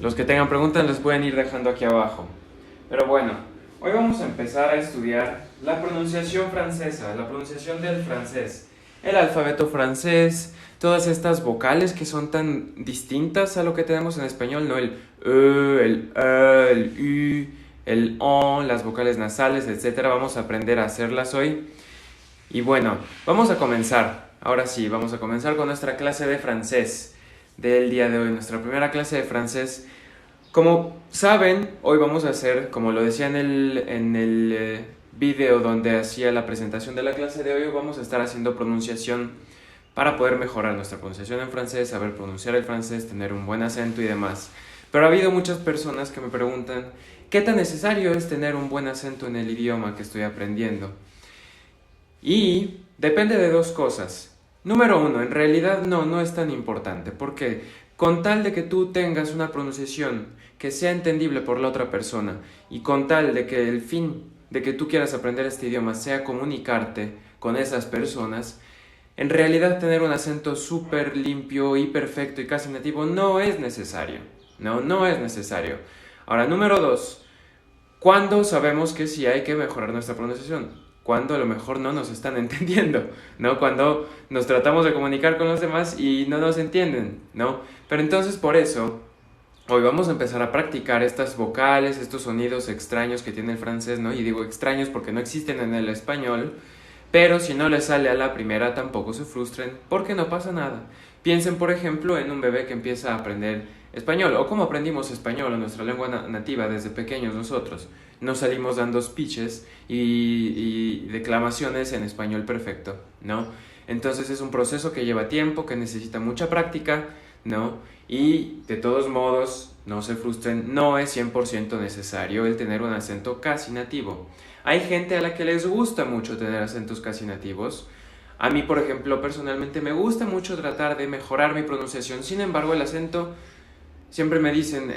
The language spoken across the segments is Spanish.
Los que tengan preguntas les pueden ir dejando aquí abajo. Pero bueno, hoy vamos a empezar a estudiar la pronunciación francesa, la pronunciación del francés, el alfabeto francés, todas estas vocales que son tan distintas a lo que tenemos en español, ¿no? El el el U, el ON, las vocales nasales, etcétera. Vamos a aprender a hacerlas hoy. Y bueno, vamos a comenzar. Ahora sí, vamos a comenzar con nuestra clase de francés del día de hoy, nuestra primera clase de francés. Como saben, hoy vamos a hacer, como lo decía en el video donde hacía la presentación de la clase de hoy, vamos a estar haciendo pronunciación para poder mejorar nuestra pronunciación en francés, saber pronunciar el francés, tener un buen acento y demás. Pero ha habido muchas personas que me preguntan, ¿qué tan necesario es tener un buen acento en el idioma que estoy aprendiendo? Y depende de dos cosas. Número uno, en realidad no es tan importante, porque con tal de que tú tengas una pronunciación que sea entendible por la otra persona y con tal de que el fin de que tú quieras aprender este idioma sea comunicarte con esas personas, en realidad tener un acento súper limpio y perfecto y casi nativo no es necesario. No es necesario. Ahora, número dos, ¿cuándo sabemos que sí hay que mejorar nuestra pronunciación? Cuando a lo mejor no nos están entendiendo, ¿no? Cuando nos tratamos de comunicar con los demás y no nos entienden, ¿no? Pero entonces por eso, hoy vamos a empezar a practicar estas vocales, estos sonidos extraños que tiene el francés, ¿no? Y digo extraños porque no existen en el español, pero si no les sale a la primera tampoco se frustren porque no pasa nada. Piensen por ejemplo en un bebé que empieza a aprender español o cómo aprendimos español o nuestra lengua nativa desde pequeños nosotros. Nos salimos dando speeches y declamaciones en español perfecto, ¿no? Entonces es un proceso que lleva tiempo, que necesita mucha práctica, ¿no? Y de todos modos, no se frustren, no es 100% necesario el tener un acento casi nativo. Hay gente a la que les gusta mucho tener acentos casi nativos. A mí, por ejemplo, personalmente me gusta mucho tratar de mejorar mi pronunciación. Sin embargo, el acento, siempre me dicen,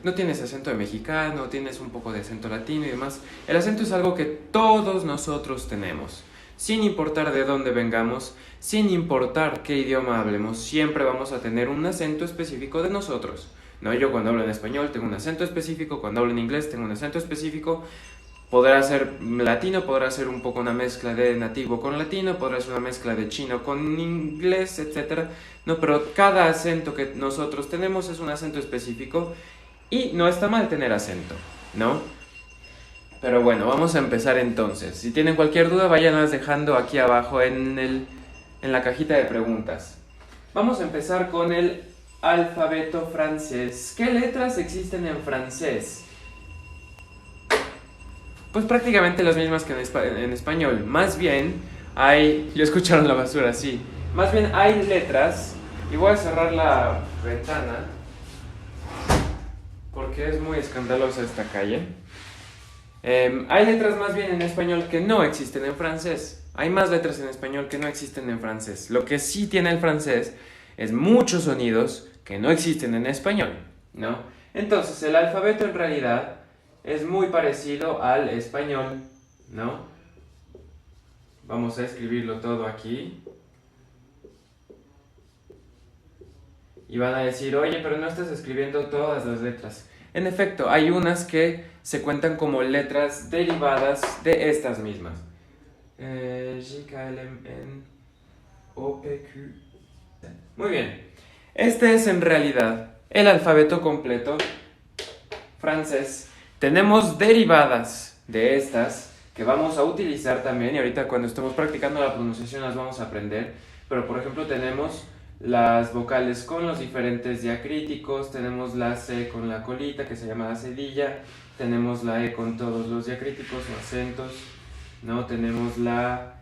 no tienes acento de mexicano, tienes un poco de acento latino y demás. El acento es algo que todos nosotros tenemos. Sin importar de dónde vengamos, sin importar qué idioma hablemos, siempre vamos a tener un acento específico de nosotros. ¿No? Yo cuando hablo en español tengo un acento específico, cuando hablo en inglés tengo un acento específico. Podrá ser latino, podrá ser un poco una mezcla de nativo con latino, podrá ser una mezcla de chino con inglés, etcétera. No, pero cada acento que nosotros tenemos es un acento específico y no está mal tener acento, ¿no? Pero bueno, vamos a empezar entonces. Si tienen cualquier duda, váyanlas dejando aquí abajo en la cajita de preguntas. Vamos a empezar con el alfabeto francés. ¿Qué letras existen en francés? Pues prácticamente las mismas que en español. Más bien hay... ¿Ya escucharon la basura? Sí. Más bien hay letras. Y voy a cerrar la ventana porque es muy escandalosa esta calle. Hay letras más bien en español que no existen en francés. Hay más letras en español que no existen en francés. Lo que sí tiene el francés es muchos sonidos que no existen en español, ¿no? Entonces el alfabeto en realidad es muy parecido al español, ¿no? Vamos a escribirlo todo aquí. Y van a decir, oye, pero no estás escribiendo todas las letras. En efecto, hay unas que se cuentan como letras derivadas de estas mismas. J, K, L, M, N, O, P, Q. Muy bien. Este es en realidad el alfabeto completo francés. Tenemos derivadas de estas que vamos a utilizar también y ahorita cuando estemos practicando la pronunciación las vamos a aprender. Pero por ejemplo tenemos las vocales con los diferentes diacríticos, tenemos la C con la colita que se llama la cedilla, tenemos la E con todos los diacríticos o acentos, ¿no? Tenemos la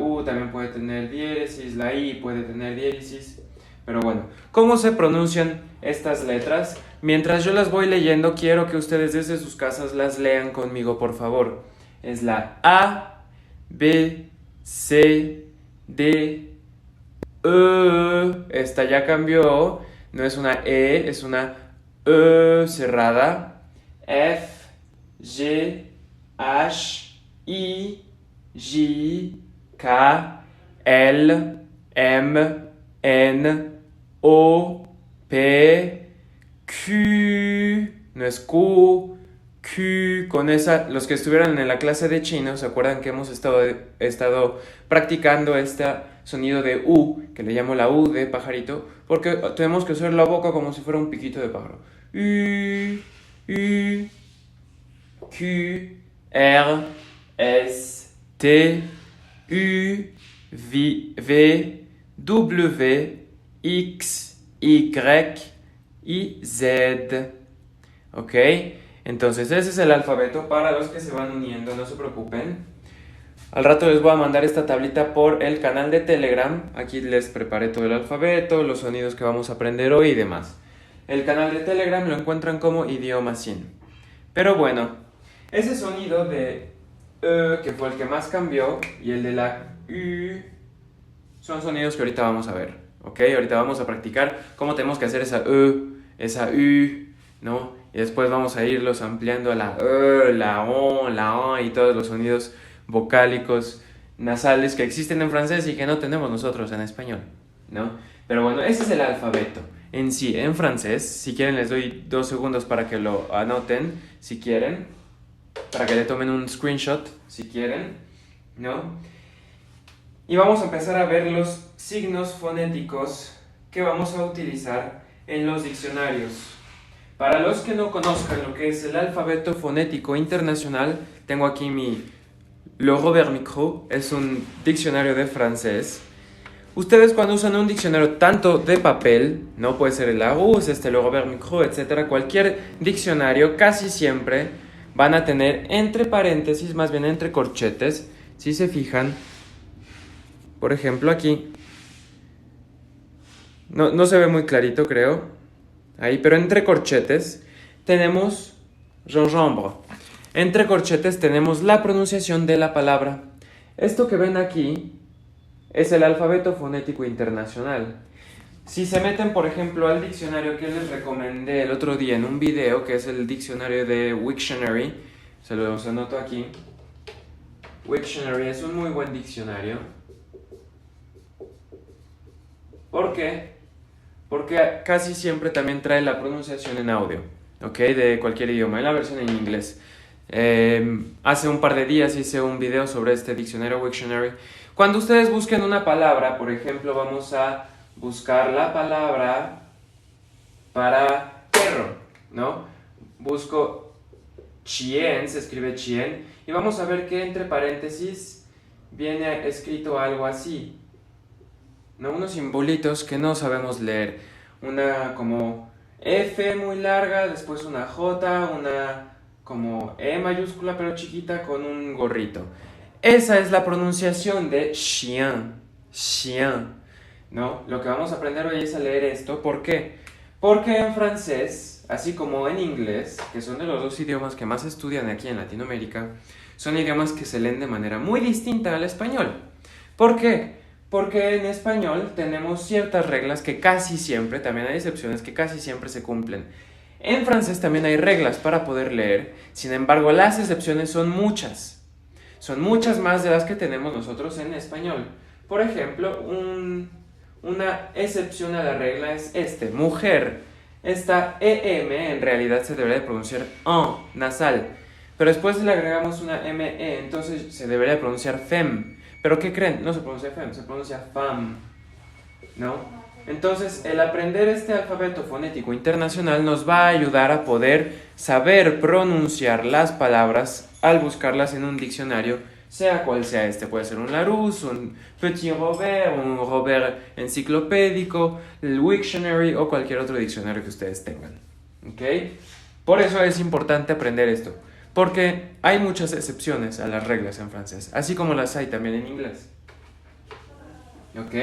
U también puede tener diéresis, la I puede tener diéresis. Pero bueno, ¿cómo se pronuncian estas letras? Mientras yo las voy leyendo, quiero que ustedes desde sus casas las lean conmigo, por favor. Es la A, B, C, D, E. Esta ya cambió. No es una E, es una E cerrada. F, G, H, I, J, K, L, M, N, O, P, Q, no es Q, Q, con esa, los que estuvieron en la clase de chino, ¿se acuerdan que hemos estado practicando este sonido de U, que le llamo la U de pajarito, porque tenemos que usar la boca como si fuera un piquito de pájaro. U, U, Q, R, S, T, U, V, W, X, Y y Z. ¿Ok? Entonces ese es el alfabeto para los que se van uniendo, no se preocupen. Al rato les voy a mandar esta tablita por el canal de Telegram. Aquí les preparé todo el alfabeto, los sonidos que vamos a aprender hoy y demás. El canal de Telegram lo encuentran como Idioma Sin. Pero bueno, ese sonido de que fue el que más cambió, y el de la U, son sonidos que ahorita vamos a ver. ¿Ok? Ahorita vamos a practicar cómo tenemos que hacer esa esa U, ¿no? Y después vamos a irlos ampliando a la la O y todos los sonidos vocálicos, nasales que existen en francés y que no tenemos nosotros en español, ¿no? Pero bueno, ese es el alfabeto en sí, en francés. Si quieren les doy 2 segundos para que lo anoten, si quieren, para que le tomen un screenshot, si quieren, ¿no? Y vamos a empezar a ver los signos fonéticos que vamos a utilizar en los diccionarios. Para los que no conozcan lo que es el alfabeto fonético internacional, tengo aquí Le Robert Micro, es un diccionario de francés. Ustedes cuando usan un diccionario tanto de papel, no puede ser el Larousse, Le Robert Micro, etc., cualquier diccionario, casi siempre van a tener entre paréntesis, más bien entre corchetes, si se fijan. Por ejemplo, aquí no se ve muy clarito, creo. Ahí, pero entre corchetes tenemos gingembre. Entre corchetes tenemos la pronunciación de la palabra. Esto que ven aquí es el alfabeto fonético internacional. Si se meten, por ejemplo, al diccionario que les recomendé el otro día en un video, que es el diccionario de Wiktionary, se los anoto aquí. Wiktionary es un muy buen diccionario. ¿Por qué? Porque casi siempre también trae la pronunciación en audio, ¿ok? De cualquier idioma, en la versión en inglés. Hace un par de días hice un video sobre este diccionario Wiktionary. Cuando ustedes busquen una palabra, por ejemplo, vamos a buscar la palabra para perro, ¿no? Busco chien, se escribe chien, y vamos a ver que entre paréntesis viene escrito algo así, ¿no? Unos simbolitos que no sabemos leer. Una como F muy larga, después una J, una como E mayúscula pero chiquita con un gorrito. Esa es la pronunciación de chien, chien, ¿no? Lo que vamos a aprender hoy es a leer esto. ¿Por qué? Porque en francés, así como en inglés, que son de los dos idiomas que más se estudian aquí en Latinoamérica, son idiomas que se leen de manera muy distinta al español. ¿Por qué? Porque en español tenemos ciertas reglas que casi siempre, también hay excepciones que casi siempre se cumplen. En francés también hay reglas para poder leer, sin embargo las excepciones son muchas. Son muchas más de las que tenemos nosotros en español. Por ejemplo, una excepción a la regla es mujer. Esta EM en realidad se debería de pronunciar en, nasal, pero después le agregamos una ME, entonces se debería de pronunciar fem. ¿Pero qué creen? No se pronuncia fem, se pronuncia fam, ¿no? Entonces, el aprender este alfabeto fonético internacional nos va a ayudar a poder saber pronunciar las palabras al buscarlas en un diccionario, sea cual sea este. Puede ser un Larousse, un Petit Robert, un Robert enciclopédico, el Wiktionary o cualquier otro diccionario que ustedes tengan, ¿ok? Por eso es importante aprender esto. Porque hay muchas excepciones a las reglas en francés, así como las hay también en inglés. ¿Ok?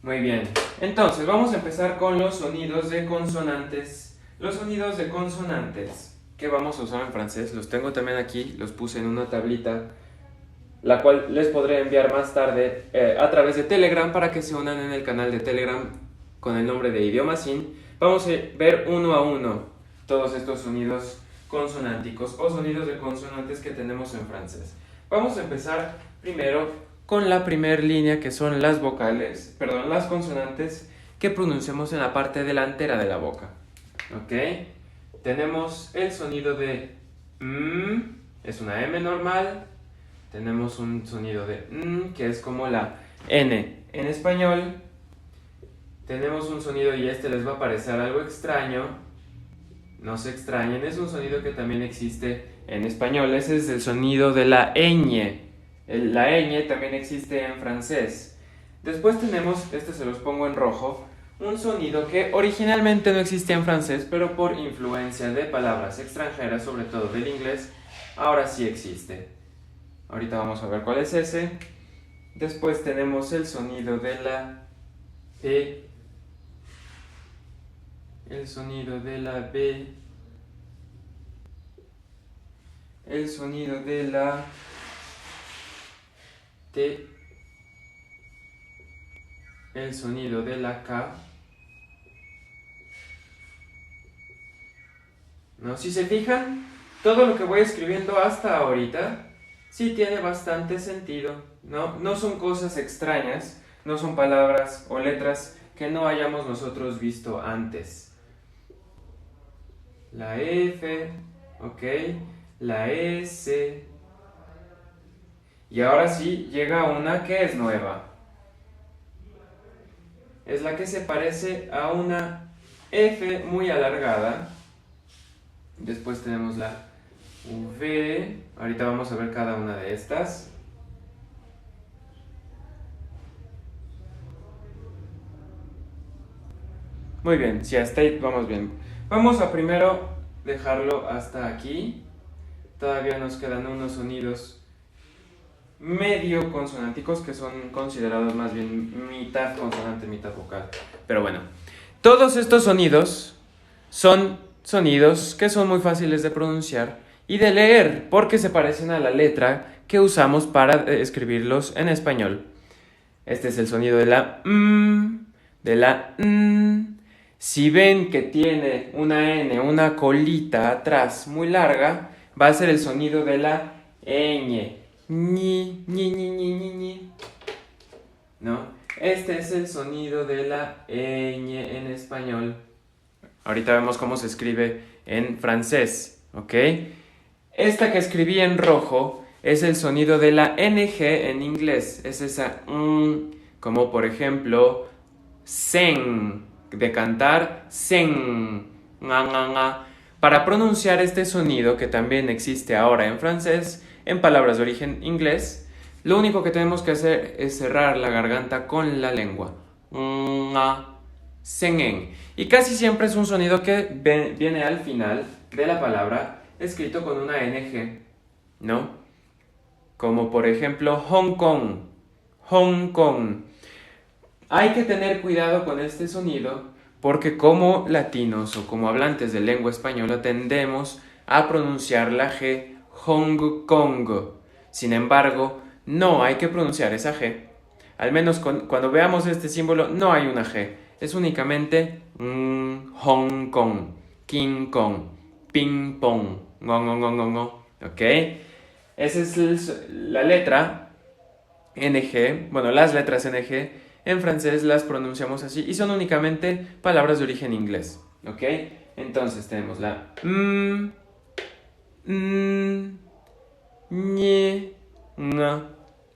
Muy bien. Entonces, vamos a empezar con los sonidos de consonantes. Los sonidos de consonantes que vamos a usar en francés, los tengo también aquí, los puse en una tablita, la cual les podré enviar más tarde a través de Telegram para que se unan en el canal de Telegram con el nombre de Idioma Sin. Vamos a ver uno a uno todos estos sonidos consonánticos o sonidos de consonantes que tenemos en francés. Vamos a empezar primero con la primera línea, que son las vocales, las consonantes que pronunciamos en la parte delantera de la boca. ¿Ok? Tenemos el sonido de es una M normal. Tenemos un sonido de que es como la N en español. Tenemos un sonido, y este les va a parecer algo extraño. No se extrañen, es un sonido que también existe en español. Ese es el sonido de la ñ. La ñ también existe en francés. Después tenemos, se los pongo en rojo, un sonido que originalmente no existía en francés, pero por influencia de palabras extranjeras, sobre todo del inglés, ahora sí existe. Ahorita vamos a ver cuál es ese. Después tenemos el sonido de la P, el sonido de la B, el sonido de la T, el sonido de la K. ¿No? Si se fijan, todo lo que voy escribiendo hasta ahorita sí tiene bastante sentido, ¿no? No son cosas extrañas, no son palabras o letras que no hayamos nosotros visto antes. La F, ok, la S. Y ahora sí llega una que es nueva. Es la que se parece a una F muy alargada. Después tenemos la V. Ahorita vamos a ver cada una de estas. Muy bien, si hasta ahí vamos bien. Vamos a primero dejarlo hasta aquí. Todavía nos quedan unos sonidos medio consonánticos que son considerados más bien mitad consonante, mitad vocal. Pero bueno, todos estos sonidos son sonidos que son muy fáciles de pronunciar y de leer porque se parecen a la letra que usamos para escribirlos en español. Este es el sonido de la de la Si ven que tiene una N, una colita atrás muy larga, va a ser el sonido de la ñ. Ñi, ñi, ñi, ñi, ñi, ñi. ¿No? Este es el sonido de la ñ en español. Ahorita vemos cómo se escribe en francés, ¿ok? Esta que escribí en rojo es el sonido de la ng en inglés. Es esa como por ejemplo sen, de cantar sen, nga, nga, nga. Para pronunciar este sonido, que también existe ahora en francés, en palabras de origen inglés, lo único que tenemos que hacer es cerrar la garganta con la lengua. Nga, sen. Y casi siempre es un sonido que viene al final de la palabra, escrito con una ng, ¿no? Como por ejemplo Hong Kong, Hong Kong. Hay que tener cuidado con este sonido porque como latinos o como hablantes de lengua española tendemos a pronunciar la G Hong Kong. Sin embargo, no hay que pronunciar esa G. Al menos cuando veamos este símbolo no hay una G. Es únicamente Hong Kong, King Kong, Ping Pong, ngo. ¿Ok? Esa es la letra NG. Bueno, las letras NG en francés las pronunciamos así y son únicamente palabras de origen inglés. ¿Ok? Entonces tenemos la ñe, nga.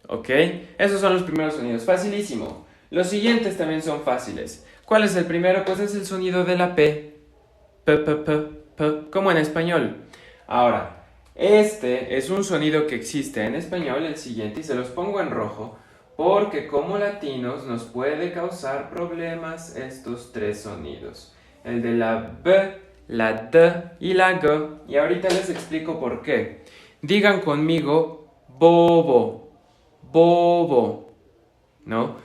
¿Ok? Esos son los primeros sonidos. Facilísimo. Los siguientes también son fáciles. ¿Cuál es el primero? Pues es el sonido de la P. P, P, P, P, como en español. Ahora, este es un sonido que existe en español, el siguiente, y se los pongo en rojo, porque como latinos nos puede causar problemas estos tres sonidos. El de la B, la D y la G. Y ahorita les explico por qué. Digan conmigo, bobo, bobo, ¿no?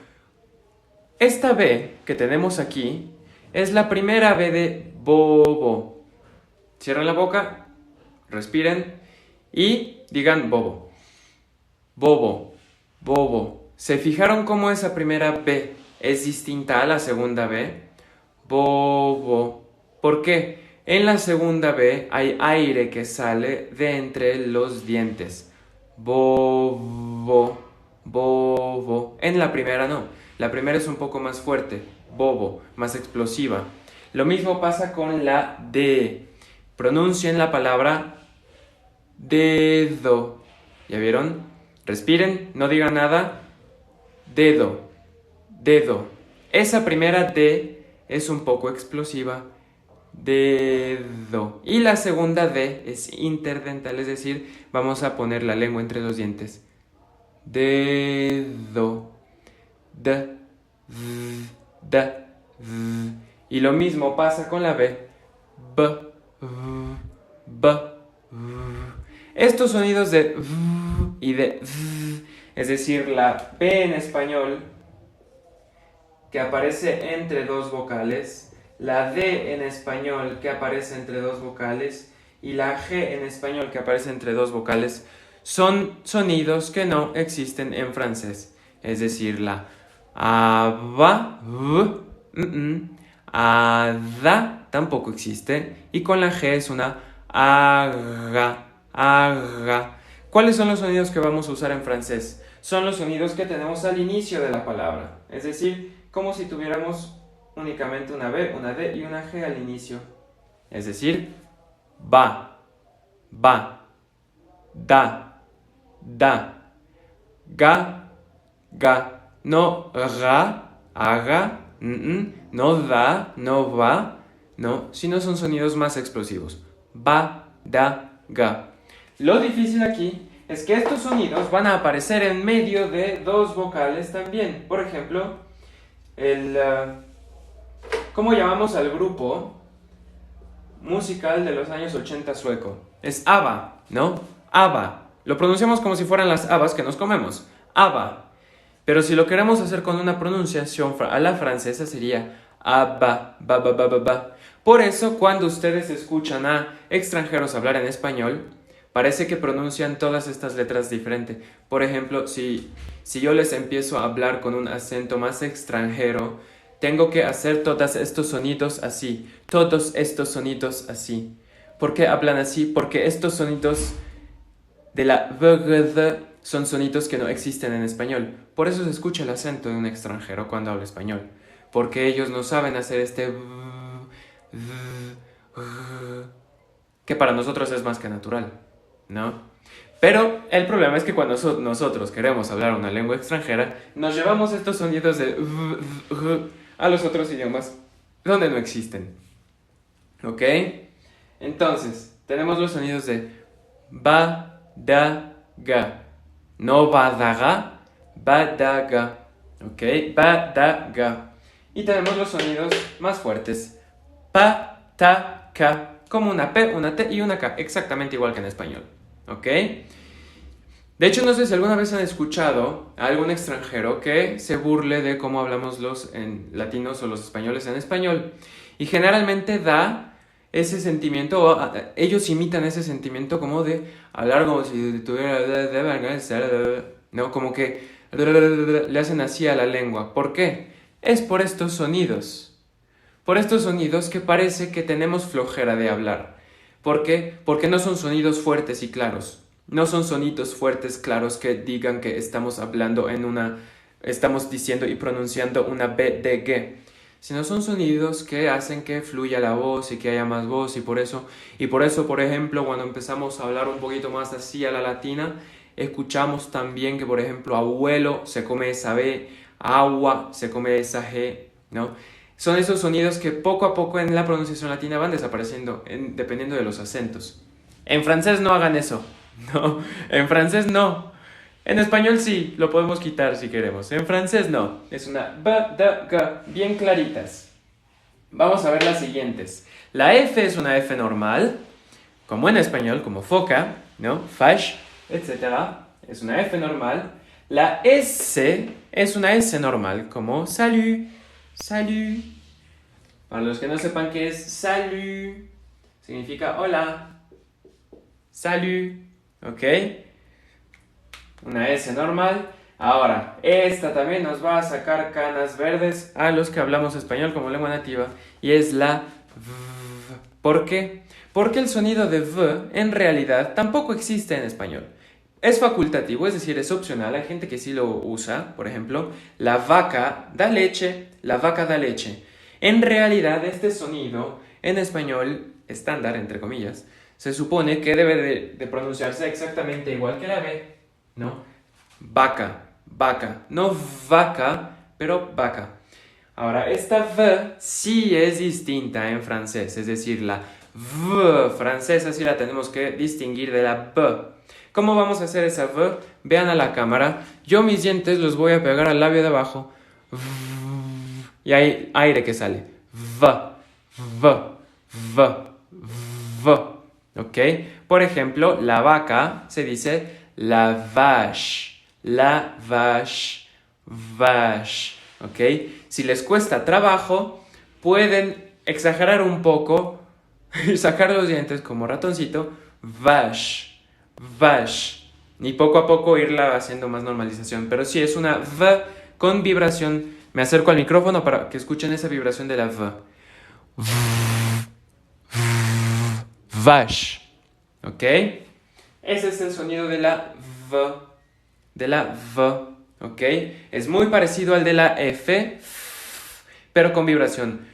Esta B que tenemos aquí es la primera B de bobo. Cierren la boca, respiren y digan bobo, bobo, bobo. ¿Se fijaron cómo esa primera B es distinta a la segunda B? Bobo. ¿Por qué? En la segunda B hay aire que sale de entre los dientes. Bobo, bobo. En la primera no. La primera es un poco más fuerte. bobo, más explosiva. Lo mismo pasa con la D. Pronuncien la palabra dedo. ¿Ya vieron? Respiren, no digan nada. Dedo, dedo. Esa primera D es un poco explosiva. Dedo. Y la segunda D es interdental, es decir, vamos a poner la lengua entre los dientes. Dedo. D, v, d, v. Y lo mismo pasa con la B. B, v, b, v. Estos sonidos de v y de v, es decir, la P en español, que aparece entre dos vocales, la D en español, que aparece entre dos vocales, y la G en español, que aparece entre dos vocales, son sonidos que no existen en francés. Es decir, la A, v, ada tampoco existe, y con la G es una aga, aga. ¿Cuáles son los sonidos que vamos a usar en francés? Son los sonidos que tenemos al inicio de la palabra, es decir, como si tuviéramos únicamente una B, una D y una G al inicio. Es decir, ba, ba, da, da, ga, ga, no ra, haga, no da, no va, no, sino son sonidos más explosivos. Ba, da, ga. Lo difícil aquí es que estos sonidos van a aparecer en medio de dos vocales también. Por ejemplo, ¿cómo llamamos al grupo musical de los años 80 sueco? Es ABBA, ¿no? ABBA. Lo pronunciamos como si fueran las habas que nos comemos. ABBA. Pero si lo queremos hacer con una pronunciación a la francesa sería ABBA, ba, ba, ba, ba, ba. Por eso, cuando ustedes escuchan a extranjeros hablar en español, parece que pronuncian todas estas letras diferente. Por ejemplo, si yo les empiezo a hablar con un acento más extranjero, tengo que hacer todos estos sonidos así. Todos estos sonidos así. ¿Por qué hablan así? Porque estos sonidos de la VGD son sonidos que no existen en español. Por eso se escucha el acento de un extranjero cuando habla español. Porque ellos no saben hacer este que para nosotros es más que natural, ¿no? Pero el problema es que cuando nosotros queremos hablar una lengua extranjera, nos llevamos estos sonidos de a los otros idiomas donde no existen. ¿Ok? Entonces, tenemos los sonidos de ba, da, ga. No ba, da, ga, ba, da, ga. ¿Ok? Ba, da, ga. Y tenemos los sonidos más fuertes. Pa, ta, ka. Como una P, una T y una K. Exactamente igual que en español. ¿Ok? De hecho, no sé si alguna vez han escuchado a algún extranjero que se burle de cómo hablamos los latinos o los españoles en español. Y generalmente da ese sentimiento, ellos imitan ese sentimiento como de hablar como si tuviera, ¿no? Como que le hacen así a la lengua. ¿Por qué? Es por estos sonidos. Por estos sonidos que parece que tenemos flojera de hablar. ¿Por qué? Porque no son sonidos fuertes y claros. No son sonidos fuertes, claros, que digan que estamos hablando estamos diciendo y pronunciando una B, D, G. Sino son sonidos que hacen que fluya la voz y que haya más voz y por eso, por ejemplo, cuando empezamos a hablar un poquito más así a la latina, escuchamos también que, por ejemplo, abuelo se come esa B, agua se come esa G, ¿no? Son esos sonidos que poco a poco en la pronunciación latina van desapareciendo, dependiendo de los acentos. En francés no hagan eso. No, en francés no. En español sí, lo podemos quitar si queremos. En francés no. Es una B, D, G, bien claritas. Vamos a ver las siguientes. La F es una F normal, como en español, como foca, ¿no? Fash, etc. Es una F normal. La S es una S normal, como salut, salut. Para los que no sepan qué es salut, significa hola. Salut. ¿Ok? Una S normal. Ahora, esta también nos va a sacar canas verdes a los que hablamos español como lengua nativa. Y es la V. ¿Por qué? Porque el sonido de V en realidad tampoco existe en español. es facultativo, es decir, es opcional. Hay gente que sí lo usa. Por ejemplo, la vaca da leche, la vaca da leche. En realidad, este sonido en español estándar, entre comillas, se supone que debe de pronunciarse exactamente igual que la B, ¿no? Vaca, vaca. No vaca, pero vaca. Ahora, esta V sí es distinta en francés, es decir, la V francesa sí la tenemos que distinguir de la B. ¿Cómo vamos a hacer esa V? Vean a la cámara. Yo mis dientes los voy a pegar al labio de abajo. Y hay aire que sale. V, V, V, V. ¿Ok? Por ejemplo, la vaca se dice la vache. La vache. Vache. ¿Ok? Si les cuesta trabajo, pueden exagerar un poco y sacar los dientes como ratoncito. Vache. Vache. Y poco a poco irla haciendo más normalización. Pero sí, es una V con vibración. Me acerco al micrófono para que escuchen esa vibración de la V. Vache. ¿Ok? Ese es el sonido de la V. De la V. ¿Ok? Es muy parecido al de la F, pero con vibración.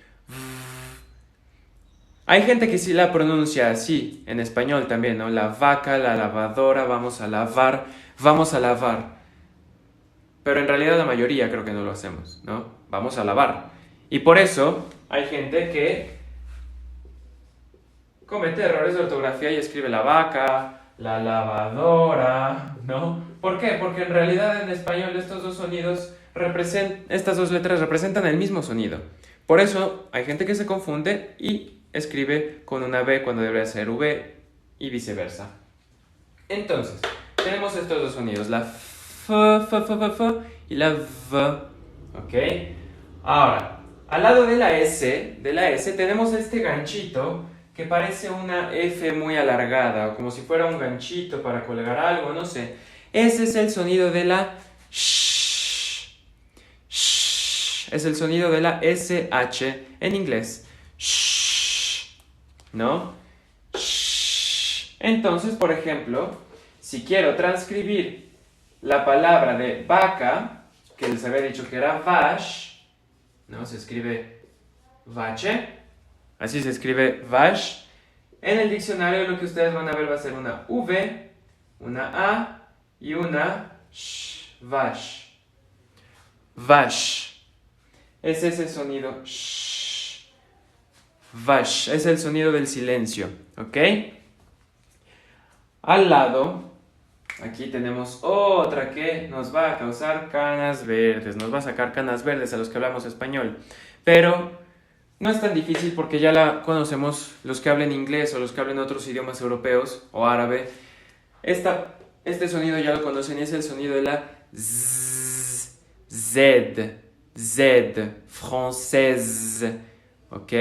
Hay gente que sí la pronuncia así, en español también, ¿no? La vaca, la lavadora, vamos a lavar, vamos a lavar. Pero en realidad la mayoría creo que no lo hacemos, ¿no? Vamos a lavar. Y por eso hay gente que comete errores de ortografía y escribe la vaca, la lavadora, ¿no? ¿Por qué? Porque en realidad en español estos dos sonidos estas dos letras representan el mismo sonido. Por eso hay gente que se confunde y escribe con una B cuando debería ser V y viceversa. Entonces, tenemos estos dos sonidos, la F, F, F, F, F y la V, ¿ok? Ahora, al lado de la S tenemos este ganchito que parece una F muy alargada, o como si fuera un ganchito para colgar algo, no sé. Ese es el sonido de la sh. Sh. Es el sonido de la SH en inglés. Sh. ¿No? Sh. Entonces, por ejemplo, si quiero transcribir la palabra de vaca, que les había dicho que era vache, ¿no? Se escribe vache. Así se escribe vache. En el diccionario lo que ustedes van a ver va a ser una V, una A y una sh. Vache. Vache. Es ese sonido. Sh. Vache. Es el sonido del silencio. ¿Ok? Al lado, aquí tenemos otra que nos va a causar canas verdes. Nos va a sacar canas verdes a los que hablamos español. Pero no es tan difícil porque ya la conocemos los que hablen inglés o los que hablen otros idiomas europeos o árabe. Este sonido ya lo conocen y es el sonido de la Z, Z, Z, française. ¿Ok?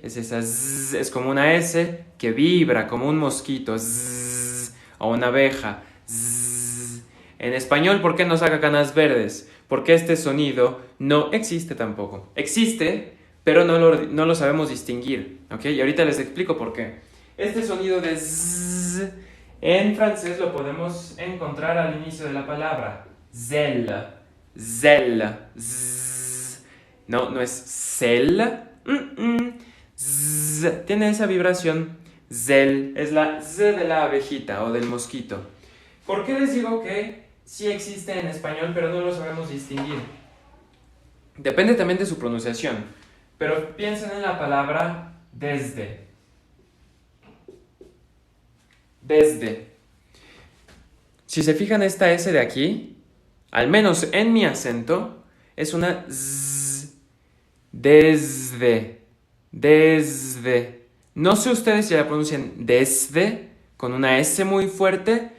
Es esa Z, es como una S que vibra como un mosquito. Z, o una abeja. Z. En español, ¿por qué nos saca canas verdes? Porque este sonido no existe tampoco. Existe, pero no lo sabemos distinguir, ¿ok? Y ahorita les explico por qué. Este sonido de z en francés lo podemos encontrar al inicio de la palabra. Zel, zel, zzz. No es cel. Zzz. Tiene esa vibración. Zel es la z de la abejita o del mosquito. ¿Por qué les digo que sí existe en español, pero no lo sabemos distinguir? Depende también de su pronunciación. Pero piensen en la palabra desde. Desde. Si se fijan esta S de aquí, al menos en mi acento, es una Z. Desde. Desde. No sé ustedes si la pronuncian desde, con una S muy fuerte,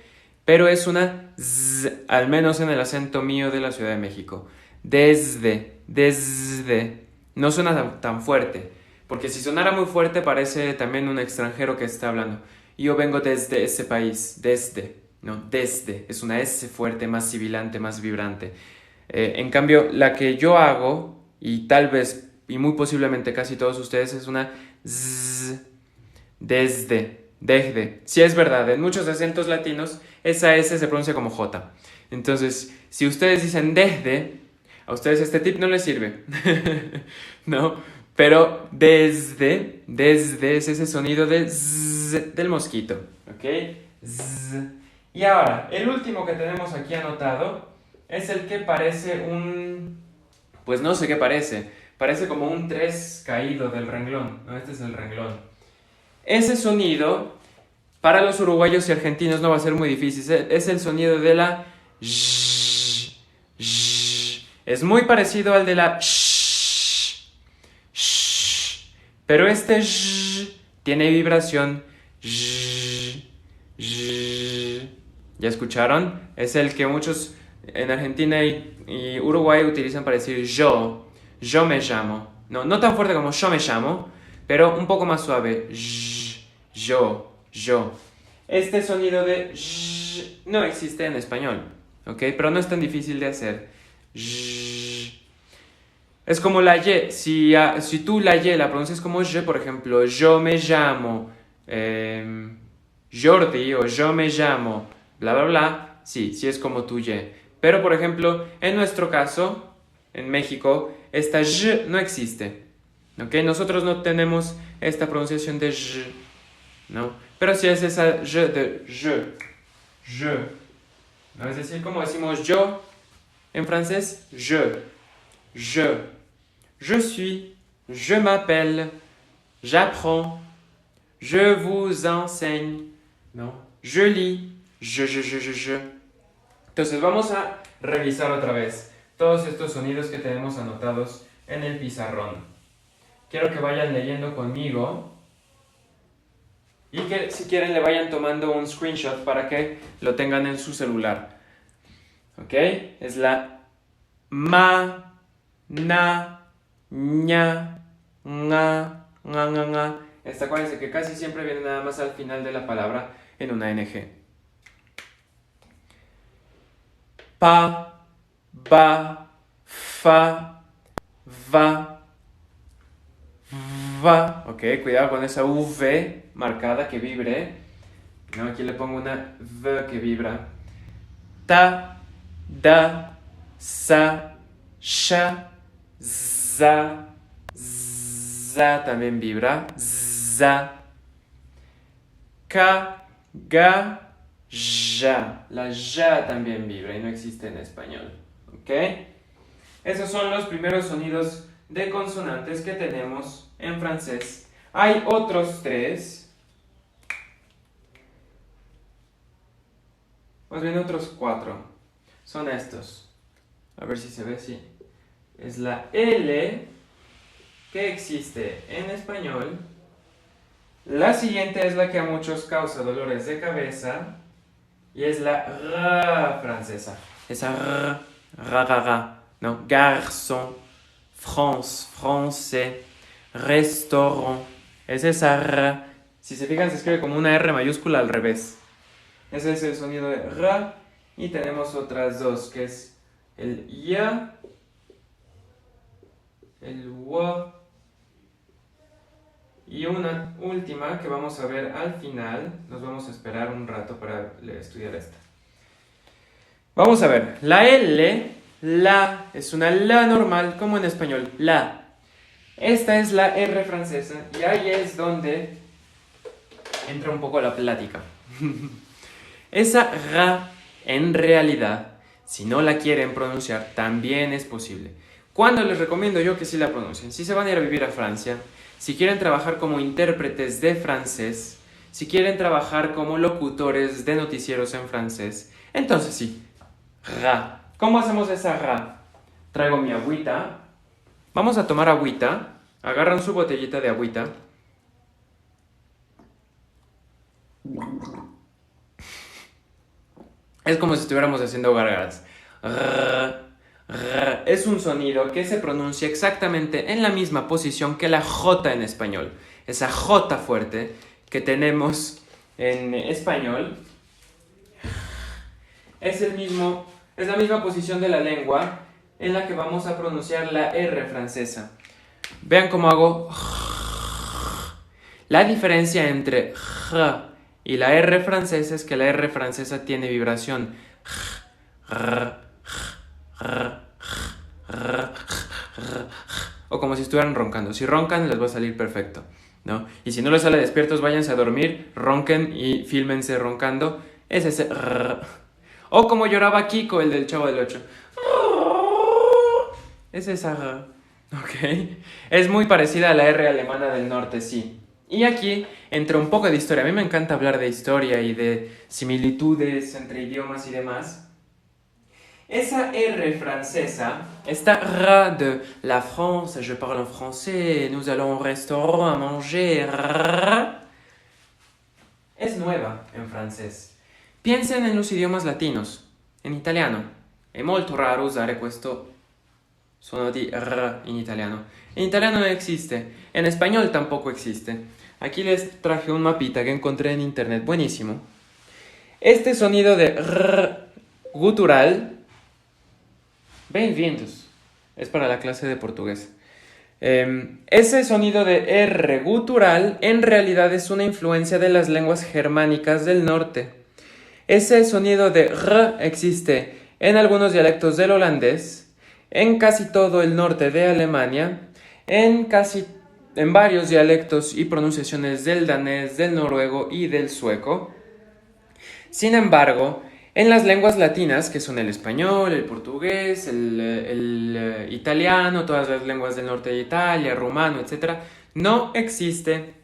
pero es una Z, al menos en el acento mío de la Ciudad de México. Desde. Desde. No suena tan fuerte, porque si sonara muy fuerte parece también un extranjero que está hablando. Yo vengo desde ese país, desde, ¿no? Desde, es una S fuerte, más sibilante, más vibrante. En cambio, la que yo hago, y tal vez, y muy posiblemente casi todos ustedes, es una Z, desde, desde. Sí es verdad, en muchos acentos latinos esa S se pronuncia como J. Entonces, si ustedes dicen desde, a ustedes este tip no les sirve. ¿No? Pero desde es ese sonido de z del mosquito. ¿Ok? Z. Y ahora, el último que tenemos aquí anotado es el que parece un... Pues no sé qué parece. Parece como un 3 caído del renglón. No, este es el renglón. Ese sonido, para los uruguayos y argentinos no va a ser muy difícil. Es el sonido de la sh, sh. Es muy parecido al de la sh, sh. Pero este sh tiene vibración. Sh, sh. ¿Ya escucharon? Es el que muchos en Argentina y Uruguay utilizan para decir yo me llamo. No, no tan fuerte como yo me llamo, pero un poco más suave. Yo. Este sonido de no existe en español, ¿ok? Pero no es tan difícil de hacer. Es como la Y. Si tú la Y la pronuncias como Y, por ejemplo, yo me llamo Jordi o yo me llamo bla bla bla, sí es como tu Y. Pero, por ejemplo, en nuestro caso, en México, esta Y no existe. ¿Ok? Nosotros no tenemos esta pronunciación de Y, ¿no? Pero sí es esa Y de je. ¿No? Es decir, como decimos yo en francés, je. Je suis, je m'appelle, j'apprends, je vous enseigne, ¿no? Je lis, je. Entonces vamos a revisar otra vez todos estos sonidos que tenemos anotados en el pizarrón. Quiero que vayan leyendo conmigo y que si quieren le vayan tomando un screenshot para que lo tengan en su celular. ¿Ok? Es la ma, na, ña, nga. Esta, acuérdense que casi siempre viene nada más al final de la palabra en una NG. Pa, ba, fa, va. Ok, cuidado con esa V marcada que vibre. No, aquí le pongo una V que vibra. Ta, da, sa, sha, za. Za también vibra. Za. Ka, ga, ya. La ya también vibra y no existe en español. ¿Ok? Esos son los primeros sonidos de consonantes que tenemos en francés. Hay otros 3. Más bien otros 4. Son estos. A ver si se ve así. Es la L que existe en español. La siguiente es la que a muchos causa dolores de cabeza. Y es la R francesa. Esa R. No, garçon, France, français, restaurant. Es esa R. Si se fijan, se escribe como una R mayúscula al revés. Ese es el sonido de R. Y tenemos otras dos, que es el ya, el wa. Y una última que vamos a ver al final. Nos vamos a esperar un rato para estudiar esta. Vamos a ver. La L, la, es una la normal, como en español, la. Esta es la R francesa y ahí es donde entra un poco la plática. Esa ra, en realidad, si no la quieren pronunciar, también es posible. ¿Cuándo les recomiendo yo que sí la pronuncien? Si se van a ir a vivir a Francia, si quieren trabajar como intérpretes de francés, si quieren trabajar como locutores de noticieros en francés, entonces sí, ra. ¿Cómo hacemos esa ra? Traigo mi agüita. Vamos a tomar agüita. Agarran su botellita de agüita. Es como si estuviéramos haciendo gargaras. Es un sonido que se pronuncia exactamente en la misma posición que la J en español. Esa J fuerte que tenemos en español es la misma posición de la lengua en la que vamos a pronunciar la R francesa. Vean cómo hago. La diferencia entre r y la R francesa es que la R francesa tiene vibración. O como si estuvieran roncando. Si roncan, les va a salir perfecto, ¿no? Y si no les sale despiertos, váyanse a dormir, ronquen y fílmense roncando. Es ese. O como lloraba Kiko, el del Chavo del Ocho. Es esa. Ok. Es muy parecida a la R alemana del norte, sí. Y aquí entra un poco de historia. A mí me encanta hablar de historia y de similitudes entre idiomas y demás. Esa R francesa, esta R de la France, je parle en français, nous allons au restaurant à manger, es nueva en francés. Piensen en los idiomas latinos, en italiano. È molto raro usare questo suono di R in italiano. En italiano no existe, en español tampoco existe. Aquí les traje un mapita que encontré en internet, buenísimo. Este sonido de R gutural, bem-vindos, es para la clase de portugués. Ese sonido de R gutural en realidad es una influencia de las lenguas germánicas del norte. Ese sonido de R existe en algunos dialectos del holandés, en casi todo el norte de Alemania, en varios dialectos y pronunciaciones del danés, del noruego y del sueco. Sin embargo, en las lenguas latinas, que son el español, el portugués, el italiano, todas las lenguas del norte de Italia, rumano, etc., no existe.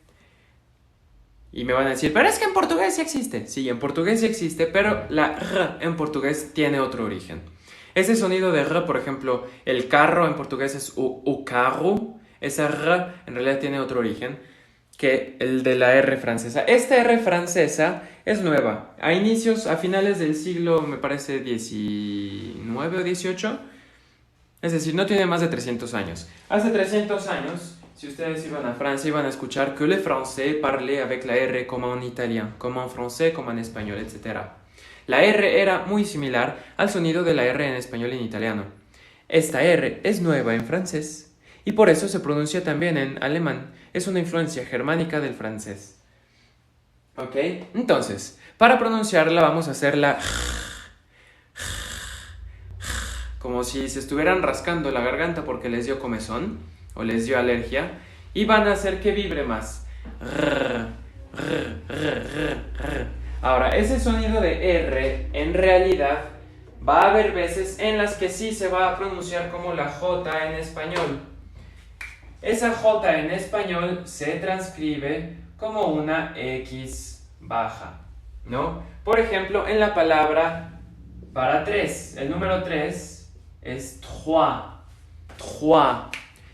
Y me van a decir, pero es que en portugués sí existe. Sí, en portugués sí existe, pero la R en portugués tiene otro origen. Ese sonido de R, por ejemplo, el carro en portugués es o carro. Esa R en realidad tiene otro origen que el de la R francesa. Esta R francesa es nueva. A finales del siglo, me parece, XIX o XVIII. Es decir, no tiene más de 300 años. Hace 300 años, si ustedes iban a Francia, iban a escuchar que les Français parlaient avec la R como en italien, como en francés, como en español, etc. La R era muy similar al sonido de la R en español y en italiano. Esta R es nueva en francés y por eso se pronuncia también en alemán. Es una influencia germánica del francés. ¿Ok? Entonces, para pronunciarla vamos a hacer la como si se estuvieran rascando la garganta porque les dio comezón o les dio alergia y van a hacer que vibre más. Ahora, ese sonido de R en realidad va a haber veces en las que sí se va a pronunciar como la J en español. Esa J en español se transcribe como una X baja, ¿no? Por ejemplo, en la palabra para 3, el número 3 es trois.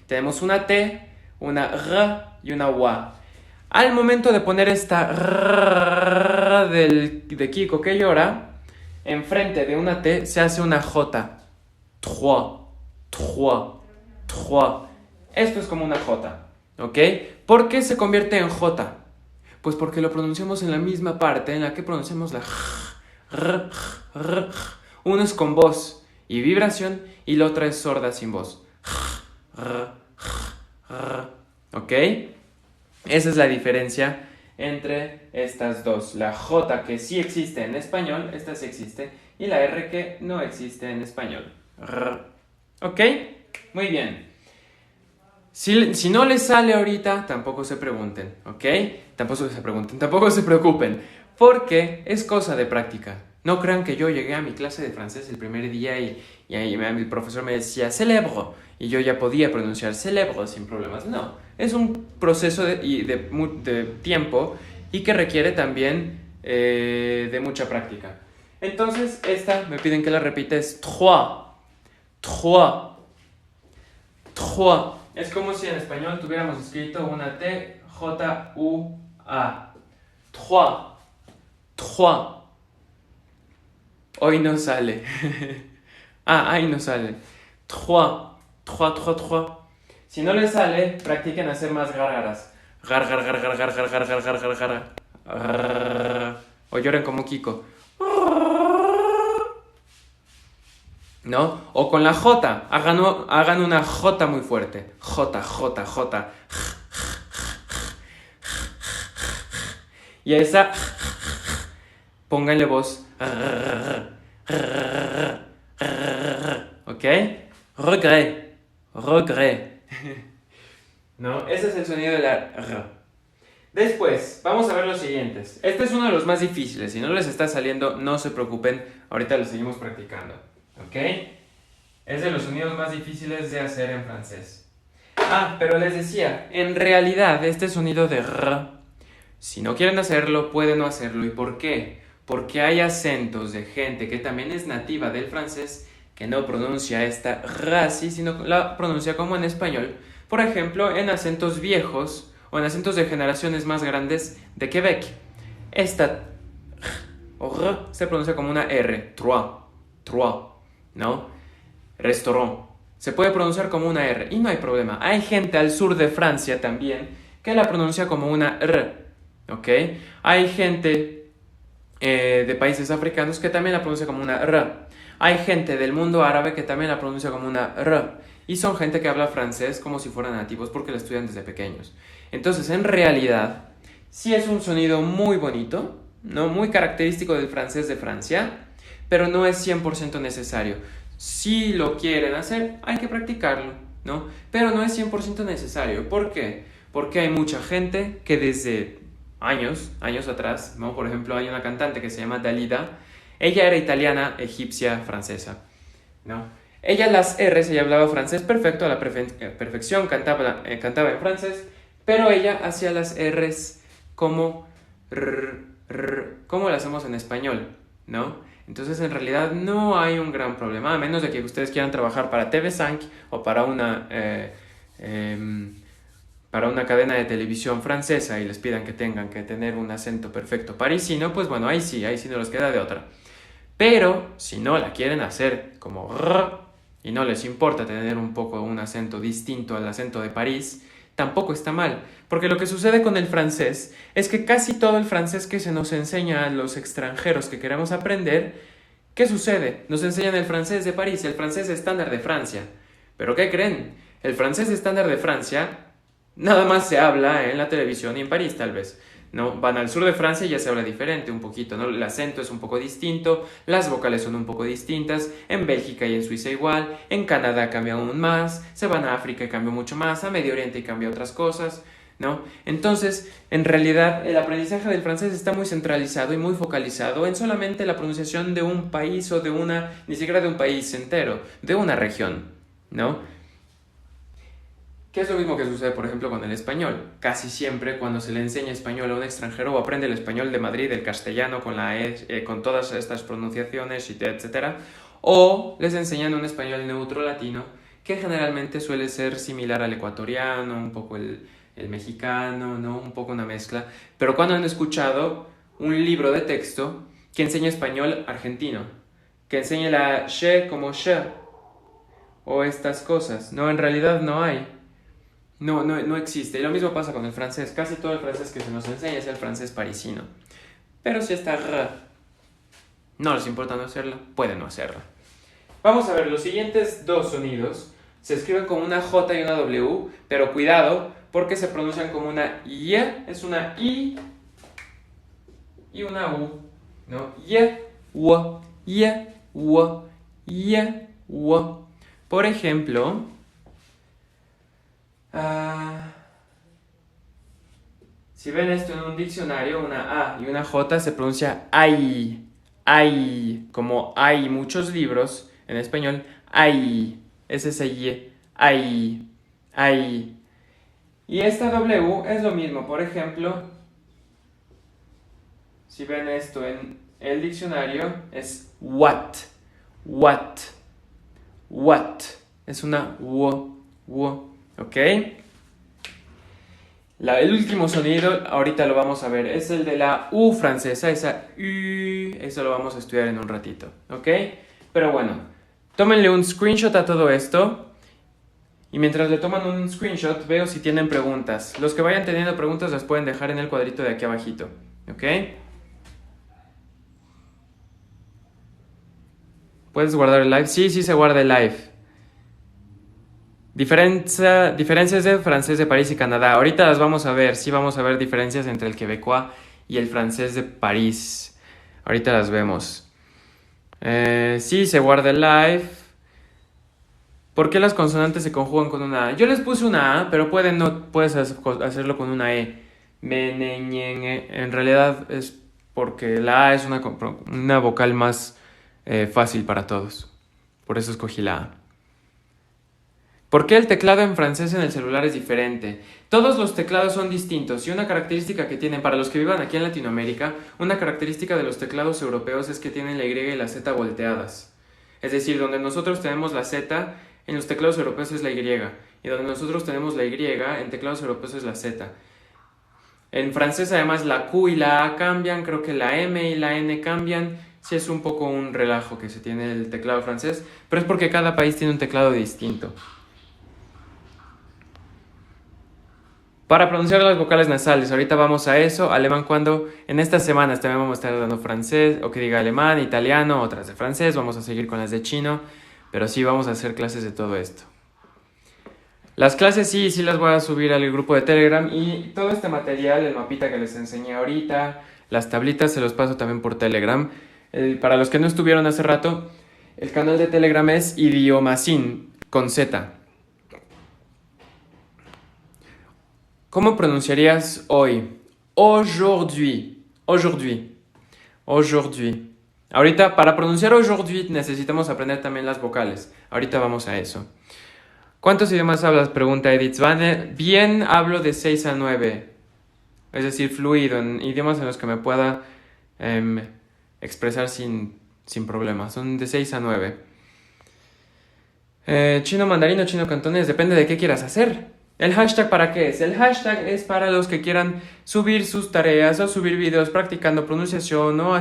Tenemos una T, una R y una W. Al momento de poner esta R de Kiko que llora, enfrente de una T se hace una J. Trois. Esto es como una J, ¿ok? ¿Por qué se convierte en J? Pues porque lo pronunciamos en la misma parte en la que pronunciamos la R. Uno es con voz y vibración y la otra es sorda sin voz. ¿Ok? Esa es la diferencia entre estas dos. La J que sí existe en español, esta sí existe, y la R que no existe en español. ¿Ok? Muy bien. Si no les sale ahorita, tampoco se pregunten, ¿ok? Tampoco se preocupen, porque es cosa de práctica. No crean que yo llegué a mi clase de francés el primer día y mi profesor me decía célèbre y yo ya podía pronunciar célèbre sin problemas. No, es un proceso de tiempo y que requiere también de mucha práctica. Entonces, esta me piden que la repita, es trois. Es como si en español tuviéramos escrito una T, J, U, A. Trois. Hoy no sale. Ahí no sale. Trois. Si no les sale, practiquen hacer más gárgaras. O lloren como Kiko. ¿No? O con la J. Hagan una J muy fuerte. J. Y a esa pónganle voz. ¿Ok? Regret. Regret. ¿No? Ese es el sonido de la R. Después, vamos a ver los siguientes. Este es uno de los más difíciles. Si no les está saliendo, no se preocupen. Ahorita lo seguimos practicando. ¿Ok? Es de los sonidos más difíciles de hacer en francés. Pero les decía, en realidad este sonido de R, si no quieren hacerlo, pueden no hacerlo. ¿Y por qué? Porque hay acentos de gente que también es nativa del francés que no pronuncia esta R así, sino la pronuncia como en español. Por ejemplo, en acentos viejos o en acentos de generaciones más grandes de Quebec. Esta o R se pronuncia como una R, trois, ¿no? Restaurant. Se puede pronunciar como una R y no hay problema. Hay gente al sur de Francia también que la pronuncia como una R, ¿ok? Hay gente de países africanos que también la pronuncia como una R. Hay gente del mundo árabe que también la pronuncia como una R. Y son gente que habla francés como si fueran nativos porque lo estudian desde pequeños. Entonces, en realidad, sí es un sonido muy bonito, ¿no? Muy característico del francés de Francia, pero no es 100% necesario. Si lo quieren hacer, hay que practicarlo, ¿no? Pero no es 100% necesario. ¿Por qué? Porque hay mucha gente que desde años atrás, ¿no? Por ejemplo, hay una cantante que se llama Dalida. Ella era italiana, egipcia, francesa, ¿no? Ella las R's, ella hablaba francés perfecto, a la perfección, cantaba en francés, pero ella hacía las R's como como las hacemos en español, ¿no? Entonces, en realidad, no hay un gran problema, a menos de que ustedes quieran trabajar para TV5 o para una cadena de televisión francesa y les pidan que tengan que tener un acento perfecto parisino, pues bueno, ahí sí no les queda de otra. Pero, si no la quieren hacer como R y no les importa tener un acento distinto al acento de París, tampoco está mal, porque lo que sucede con el francés es que casi todo el francés que se nos enseña a los extranjeros que queremos aprender, ¿qué sucede? Nos enseñan el francés de París, el francés estándar de Francia. ¿Pero qué creen? El francés estándar de Francia nada más se habla en la televisión y en París, tal vez, ¿no? Van al sur de Francia y ya se habla diferente un poquito, ¿no? El acento es un poco distinto, las vocales son un poco distintas, en Bélgica y en Suiza igual, en Canadá cambia aún más, se van a África y cambia mucho más, a Medio Oriente y cambia otras cosas, ¿no? Entonces, en realidad, el aprendizaje del francés está muy centralizado y muy focalizado en solamente la pronunciación de un país o ni siquiera de un país entero, de una región, ¿no? ¿Qué es lo mismo que sucede, por ejemplo, con el español? Casi siempre cuando se le enseña español a un extranjero o aprende el español de Madrid, el castellano con todas estas pronunciaciones, etc., o les enseñan un español neutro latino que generalmente suele ser similar al ecuatoriano, un poco el mexicano, ¿no? Un poco una mezcla. Pero cuando han escuchado un libro de texto que enseña español argentino, que enseña la she como she, o estas cosas, no, en realidad no hay. No existe. Y lo mismo pasa con el francés. Casi todo el francés que se nos enseña es el francés parisino. Pero si esta R no les importa no hacerla, pueden no hacerla. Vamos a ver, los siguientes dos sonidos se escriben con una J y una W, pero cuidado porque se pronuncian como una Y, es una I y una U, ¿no? Y, U, Y, U, Y, U. Por ejemplo, si ven esto en un diccionario, una A y una J se pronuncia ay, como hay muchos libros en español, ay, es ese Y, ay. Y esta W es lo mismo, por ejemplo, si ven esto en el diccionario, es what, es una W, ¿ok? El último sonido, ahorita lo vamos a ver, es el de la U francesa, esa U, eso lo vamos a estudiar en un ratito, ¿ok? Pero bueno, tómenle un screenshot a todo esto y mientras le toman un screenshot veo si tienen preguntas. Los que vayan teniendo preguntas las pueden dejar en el cuadrito de aquí abajito, ¿ok? ¿Puedes guardar el live? Sí, se guarda el live. Diferencias de francés de París y Canadá. Ahorita las vamos a ver. Sí vamos a ver diferencias entre el quebecois y el francés de París. Ahorita las vemos. Sí, se guarda el live. ¿Por qué las consonantes se conjugan con una A? Yo les puse una A, pero puedes hacerlo con una E. En realidad es porque la A es una vocal más fácil para todos. Por eso escogí la A. ¿Por qué el teclado en francés en el celular es diferente? Todos los teclados son distintos y una característica que tienen, para los que vivan aquí en Latinoamérica, una característica de los teclados europeos es que tienen la Y y la Z volteadas. Es decir, donde nosotros tenemos la Z, en los teclados europeos es la Y, y donde nosotros tenemos la Y, en teclados europeos es la Z. En francés además la Q y la A cambian, creo que la M y la N cambian. Sí, es un poco un relajo que se tiene el teclado francés, pero es porque cada país tiene un teclado distinto. Para pronunciar las vocales nasales, ahorita vamos a eso. Alemán cuando en estas semanas también vamos a estar dando francés, o que diga alemán, italiano, otras de francés, vamos a seguir con las de chino, pero sí vamos a hacer clases de todo esto. Las clases sí las voy a subir al grupo de Telegram y todo este material, el mapita que les enseñé ahorita, las tablitas se los paso también por Telegram. Para los que no estuvieron hace rato, el canal de Telegram es Idiomasin con Z. ¿Cómo pronunciarías hoy? Aujourd'hui. Ahorita, para pronunciar aujourd'hui necesitamos aprender también las vocales. Ahorita vamos a eso. ¿Cuántos idiomas hablas? Pregunta Edith Svane. Bien, hablo de 6 a 9. Es decir, fluido, en idiomas en los que me pueda expresar sin problemas. Son de 6 a 9. Chino mandarín o chino cantonés, depende de qué quieras hacer. ¿El hashtag para qué es? El hashtag es para los que quieran subir sus tareas o subir videos practicando pronunciación o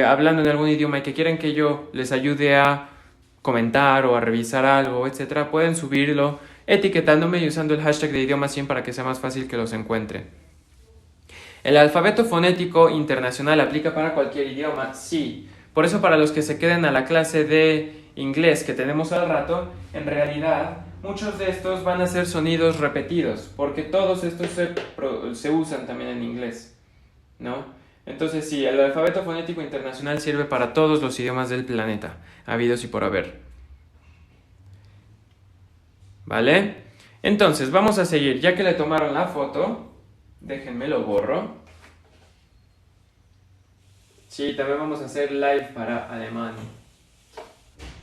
hablando en algún idioma y que quieran que yo les ayude a comentar o a revisar algo, etc. Pueden subirlo etiquetándome y usando el hashtag de Idiomasin para que sea más fácil que los encuentre. ¿El alfabeto fonético internacional aplica para cualquier idioma? Sí. Por eso para los que se queden a la clase de inglés que tenemos al rato, en realidad muchos de estos van a ser sonidos repetidos, porque todos estos se usan también en inglés, ¿no? Entonces sí, el alfabeto fonético internacional sirve para todos los idiomas del planeta, habidos y por haber. ¿Vale? Entonces, vamos a seguir. Ya que le tomaron la foto, déjenme lo borro. Sí, también vamos a hacer live para alemán.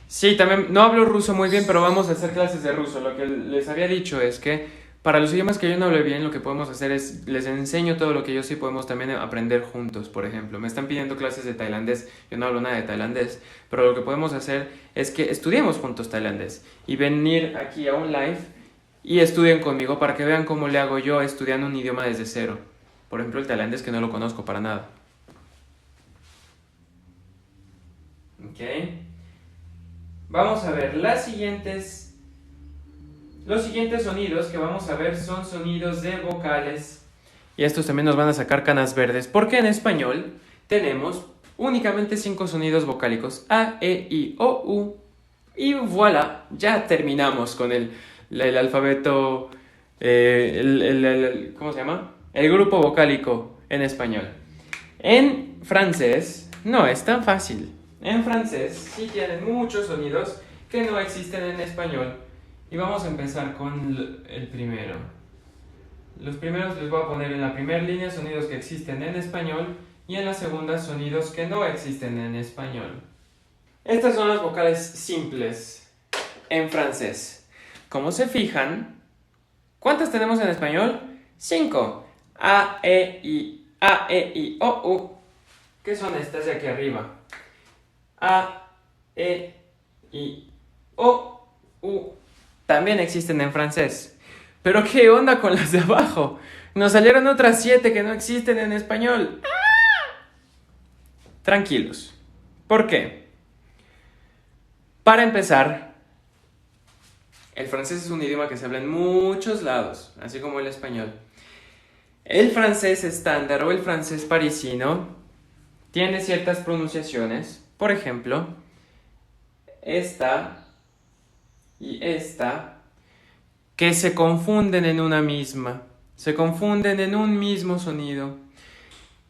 Sí, también no hablo ruso muy bien, pero vamos a hacer clases de ruso. Lo que les había dicho es que para los idiomas que yo no hablo bien, lo que podemos hacer es, les enseño todo lo que yo sí, podemos también aprender juntos, por ejemplo. Me están pidiendo clases de tailandés, yo no hablo nada de tailandés, pero lo que podemos hacer es que estudiemos juntos tailandés y venir aquí a un live y estudien conmigo para que vean cómo le hago yo estudiando un idioma desde cero. Por ejemplo, el tailandés, que no lo conozco para nada. ¿Ok? Vamos a ver los siguientes sonidos que vamos a ver son sonidos de vocales. Y estos también nos van a sacar canas verdes, porque en español tenemos únicamente 5 sonidos vocálicos: A, E, I, O, U. Y voilà, ya terminamos con el alfabeto, ¿cómo se llama? El grupo vocálico en español. En francés no es tan fácil. En francés sí tienen muchos sonidos que no existen en español. Y vamos a empezar con el primero. Los primeros les voy a poner en la primera línea sonidos que existen en español y en la segunda sonidos que no existen en español. Estas son las vocales simples en francés. Como se fijan, ¿cuántas tenemos en español? 5. A, E, I, O, U. ¿Qué son estas de aquí arriba? A, E, I, O, U. También existen en francés. Pero ¿qué onda con las de abajo? Nos salieron otras 7 que no existen en español. Tranquilos. ¿Por qué? Para empezar, el francés es un idioma que se habla en muchos lados, así como el español. El francés estándar o el francés parisino tiene ciertas pronunciaciones. Por ejemplo, esta y esta, que se confunden en una misma. Se confunden en un mismo sonido.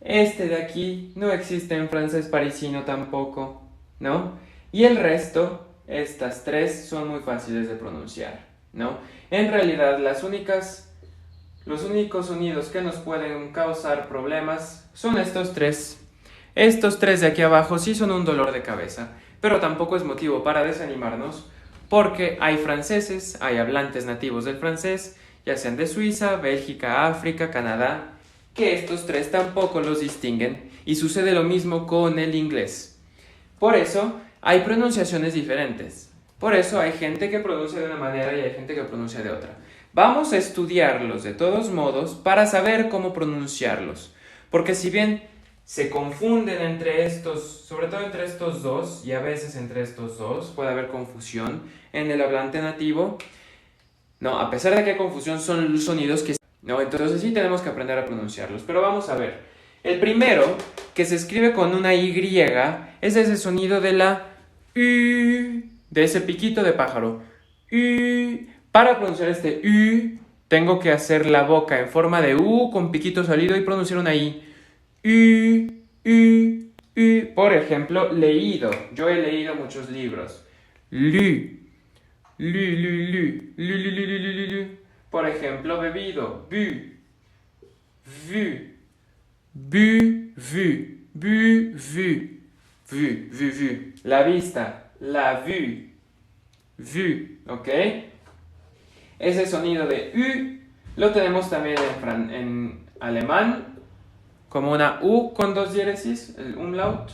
Este de aquí no existe en francés parisino tampoco, ¿no? Y el resto, estas tres, son muy fáciles de pronunciar, ¿no? En realidad, los únicos sonidos que nos pueden causar problemas son estos tres. Estos tres de aquí abajo sí son un dolor de cabeza, pero tampoco es motivo para desanimarnos, porque hay franceses, hay hablantes nativos del francés, ya sean de Suiza, Bélgica, África, Canadá, que estos tres tampoco los distinguen, y sucede lo mismo con el inglés. Por eso hay pronunciaciones diferentes. Por eso hay gente que pronuncia de una manera y hay gente que pronuncia de otra. Vamos a estudiarlos de todos modos para saber cómo pronunciarlos. Porque si bien se confunden entre estos, sobre todo entre estos dos, y a veces entre estos dos puede haber confusión en el hablante nativo, no, a pesar de que hay confusión, son sonidos que... No, entonces sí tenemos que aprender a pronunciarlos. Pero vamos a ver. El primero, que se escribe con una Y, es ese sonido de la U, de ese piquito de pájaro. U. Para pronunciar este U, tengo que hacer la boca en forma de U con piquito salido y pronunciar una I. U, U, U. Por ejemplo, leído. Yo he leído muchos libros. Lu. Lu, lu, lu. Lu, lu, lu, lu, lu, lu. Por ejemplo, bebido. Bu. Vu. Bu, vu. Bu, vu. Vu, vu, vu. La vista. La vue. Vue. ¿Ok? Ese sonido de U lo tenemos también en alemán como una U con dos diéresis, el umlaut.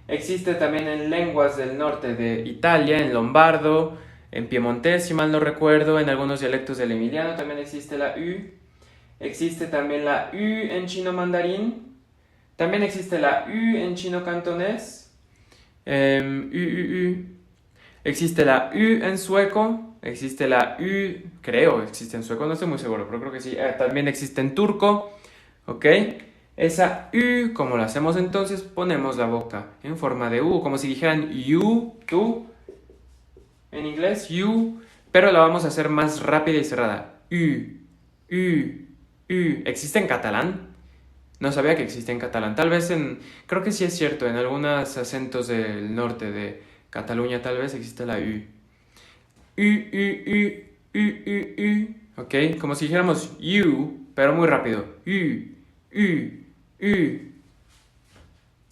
Existe también en lenguas del norte de Italia, en lombardo, en piemontés, si mal no recuerdo, en algunos dialectos del emiliano también existe la U. Existe también la U en chino mandarín. También existe la U en chino cantonés. Existe la U en sueco. Existe la U, creo, existe en sueco, no estoy muy seguro, pero creo que sí. También existe en turco. ¿Ok? Esa U, como lo hacemos entonces, ponemos la boca en forma de U, como si dijeran you, tú, en inglés, you, pero la vamos a hacer más rápida y cerrada. U, U, U. ¿Existe en catalán? No sabía que existe en catalán. Tal vez creo que sí es cierto, en algunos acentos del norte de Cataluña tal vez existe la U. U. ¿Ok? Como si dijéramos you, pero muy rápido. U.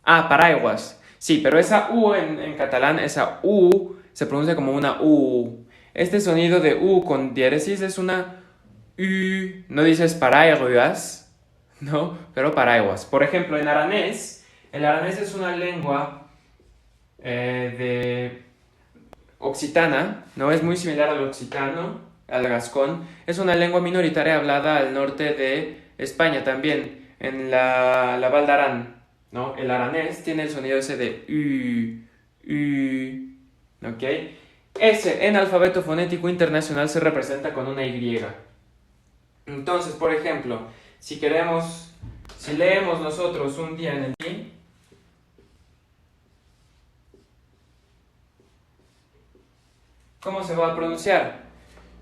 Ah, paraguas. Sí, pero esa U en catalán, esa U se pronuncia como una U. Este sonido de U con diéresis es una U. No dices paraguas, ¿no? Pero paraguas. Por ejemplo, en aranés, el aranés es una lengua de occitana, ¿no? Es muy similar al occitano, al gascón. Es una lengua minoritaria hablada al norte de España también, en la Val d'Aran, ¿no? El aranés tiene el sonido ese de U, ¿ok? Ese en alfabeto fonético internacional se representa con una Y. Entonces, por ejemplo, si leemos nosotros un día en el día, ¿cómo se va a pronunciar?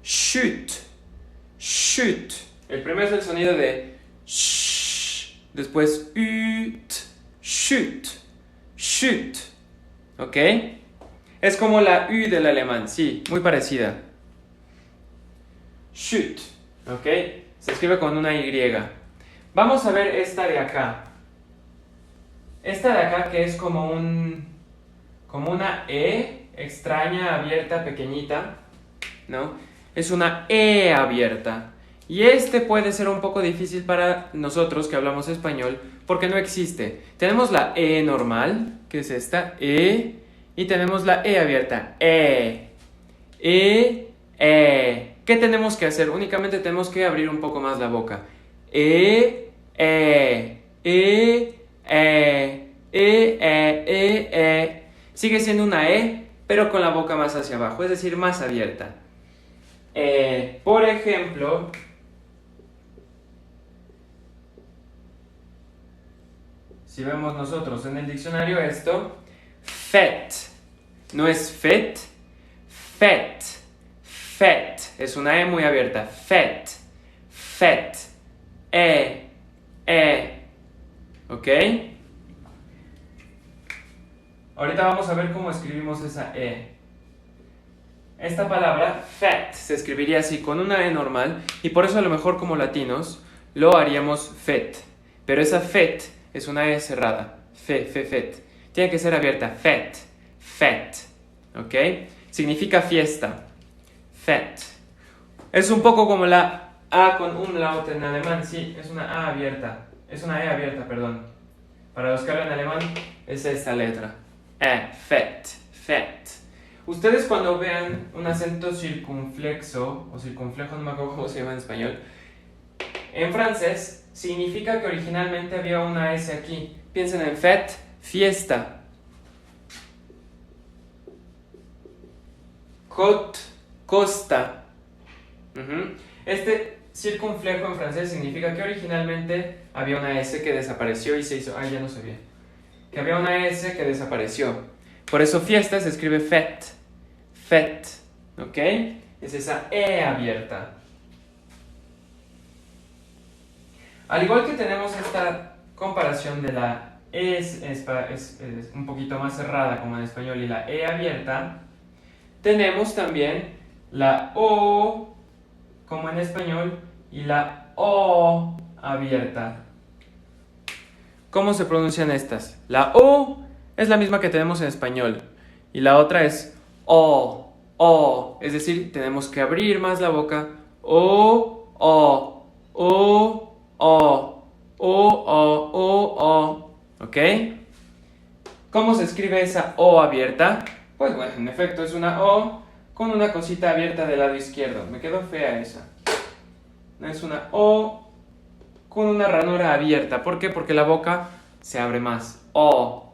Shoot. Shoot. El primero es el sonido de sh. Después ut. Shoot. Shoot. ¿Ok? Es como la U del alemán, sí, muy parecida. Shoot. ¿Ok? Se escribe con una Y. Vamos a ver esta de acá. Esta de acá que es como una E extraña, abierta, pequeñita, ¿no? Es una E abierta. Y este puede ser un poco difícil para nosotros que hablamos español porque no existe. Tenemos la E normal, que es esta, E, y tenemos la E abierta, E. ¿Qué tenemos que hacer? Únicamente tenemos que abrir un poco más la boca. Sigue siendo una E, pero con la boca más hacia abajo, es decir, más abierta. Por ejemplo, si vemos nosotros en el diccionario esto, fet, no es fet, fet, fet, es una E muy abierta, fet, ¿Ok? Ahorita vamos a ver cómo escribimos esa E. Esta palabra, fat, se escribiría así con una E normal y por eso a lo mejor como latinos lo haríamos fet. Pero esa fet es una E cerrada. Fet. Tiene que ser abierta. Fet. ¿Ok? Significa fiesta. Fet. Es un poco como la A con umlaut en alemán. Sí, es una A abierta. Es una E abierta, perdón. Para los que hablan alemán es esta letra. Fet. Ustedes cuando vean un acento circunflexo o circunflejo, no me acuerdo cómo se llama en español, en francés significa que originalmente había una S aquí. Piensen en fête, fiesta. Côte, costa. Este circunflejo en francés significa que originalmente había una S que desapareció y se hizo... ya no sabía. Que había una S que desapareció. Por eso fiesta se escribe fête. ¿Ok? Es esa E abierta. Al igual que tenemos esta comparación de la E es un poquito más cerrada como en español y la E abierta, tenemos también la O como en español y la O abierta. ¿Cómo se pronuncian estas? La O es la misma que tenemos en español y la otra es O, es decir, tenemos que abrir más la boca. O, ¿ok? ¿Cómo se escribe esa O abierta? Pues bueno, en efecto es una O con una cosita abierta del lado izquierdo. Me quedó fea esa. Es una O con una ranura abierta. ¿Por qué? Porque la boca se abre más. O.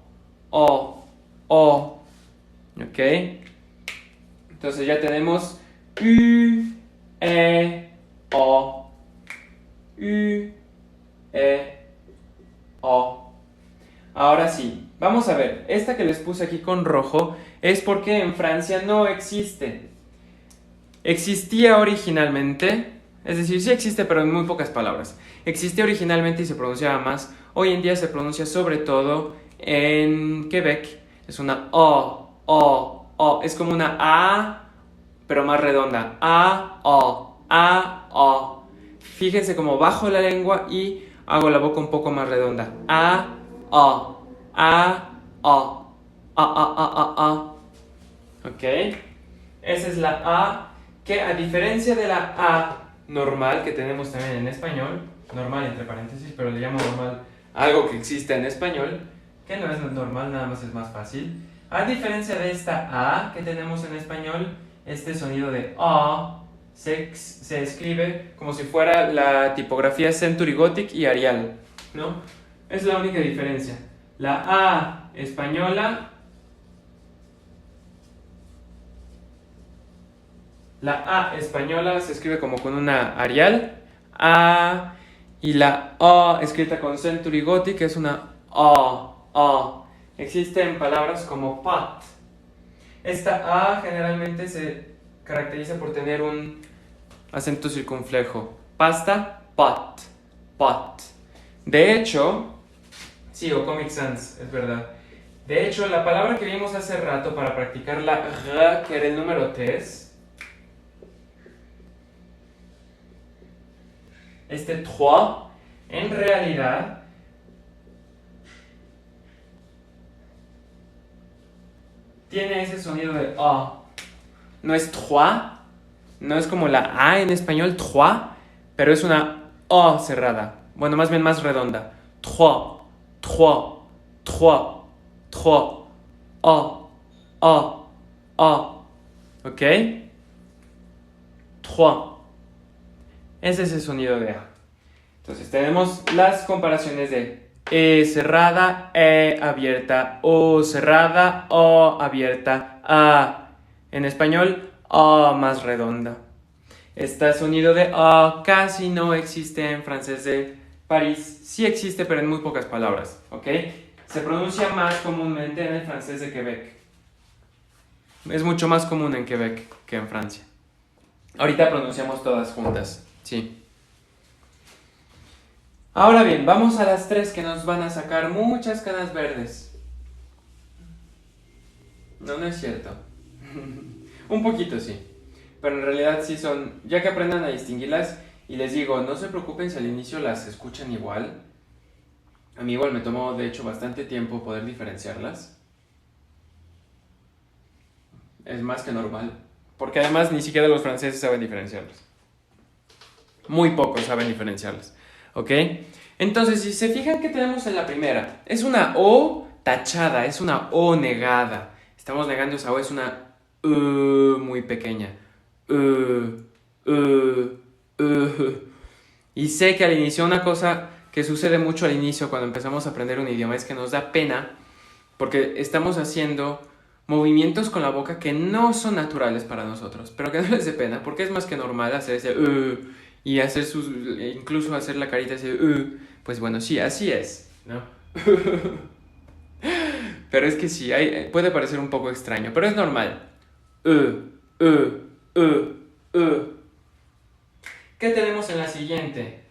¿Ok? Entonces ya tenemos U, E, O. U, E, O. Ahora sí, vamos a ver. Esta que les puse aquí con rojo es porque en Francia no existe. Existía originalmente, es decir, sí existe, pero en muy pocas palabras. Existía originalmente y se pronunciaba más. Hoy en día se pronuncia sobre todo en Quebec. Es una O. Es como una A, pero más redonda. A, O. Fíjense como bajo la lengua y hago la boca un poco más redonda. A, O. ¿Ok? Esa es la A, que a diferencia de la A normal que tenemos también en español, normal entre paréntesis, pero le llamo normal algo que existe en español, que no es normal, nada más es más fácil. A diferencia de esta A que tenemos en español, este sonido de A se escribe como si fuera la tipografía Century Gothic y Arial, ¿no? Es la única diferencia. La A española, se escribe como con una Arial, A, y la O escrita con Century Gothic es una O. Existen palabras como pot. Esta A generalmente se caracteriza por tener un acento circunflejo. Pasta, pot. De hecho, sí, o Comic Sans, es verdad. De hecho, la palabra que vimos hace rato para practicar la R, que era el número 3, este 3, en realidad tiene ese sonido de A. No es 3, no es como la A en español, 3, pero es una O cerrada. Bueno, más bien más redonda. 3. O. ¿Ok? 3. Ese es el sonido de A. Entonces tenemos las comparaciones de E cerrada, E abierta, O cerrada, O abierta, A. En español, A más redonda. Este sonido de A casi no existe en francés de París. Sí existe, pero en muy pocas palabras. ¿Ok? Se pronuncia más comúnmente en el francés de Quebec. Es mucho más común en Quebec que en Francia. Ahorita pronunciamos todas juntas. Sí. Ahora bien, vamos a las tres que nos van a sacar muchas canas verdes. No, no es cierto. Un poquito sí. Pero en realidad sí son, ya que aprendan a distinguirlas, y les digo, no se preocupen si al inicio las escuchan igual. A mí igual me tomó de hecho bastante tiempo poder diferenciarlas. Es más que normal. Porque además ni siquiera los franceses saben diferenciarlas. Muy pocos saben diferenciarlas. ¿Ok? Entonces, si se fijan que tenemos en la primera, es una O tachada, es una O negada. Estamos negando esa O, es una muy pequeña. Y sé que al inicio una cosa que sucede mucho al inicio cuando empezamos a aprender un idioma es que nos da pena porque estamos haciendo movimientos con la boca que no son naturales para nosotros, pero que no les dé pena porque es más que normal hacer ese y hacer incluso hacer la carita ese pues bueno, sí, así es, ¿no? Pero es que sí, puede parecer un poco extraño, pero es normal. ¿Qué tenemos en la siguiente?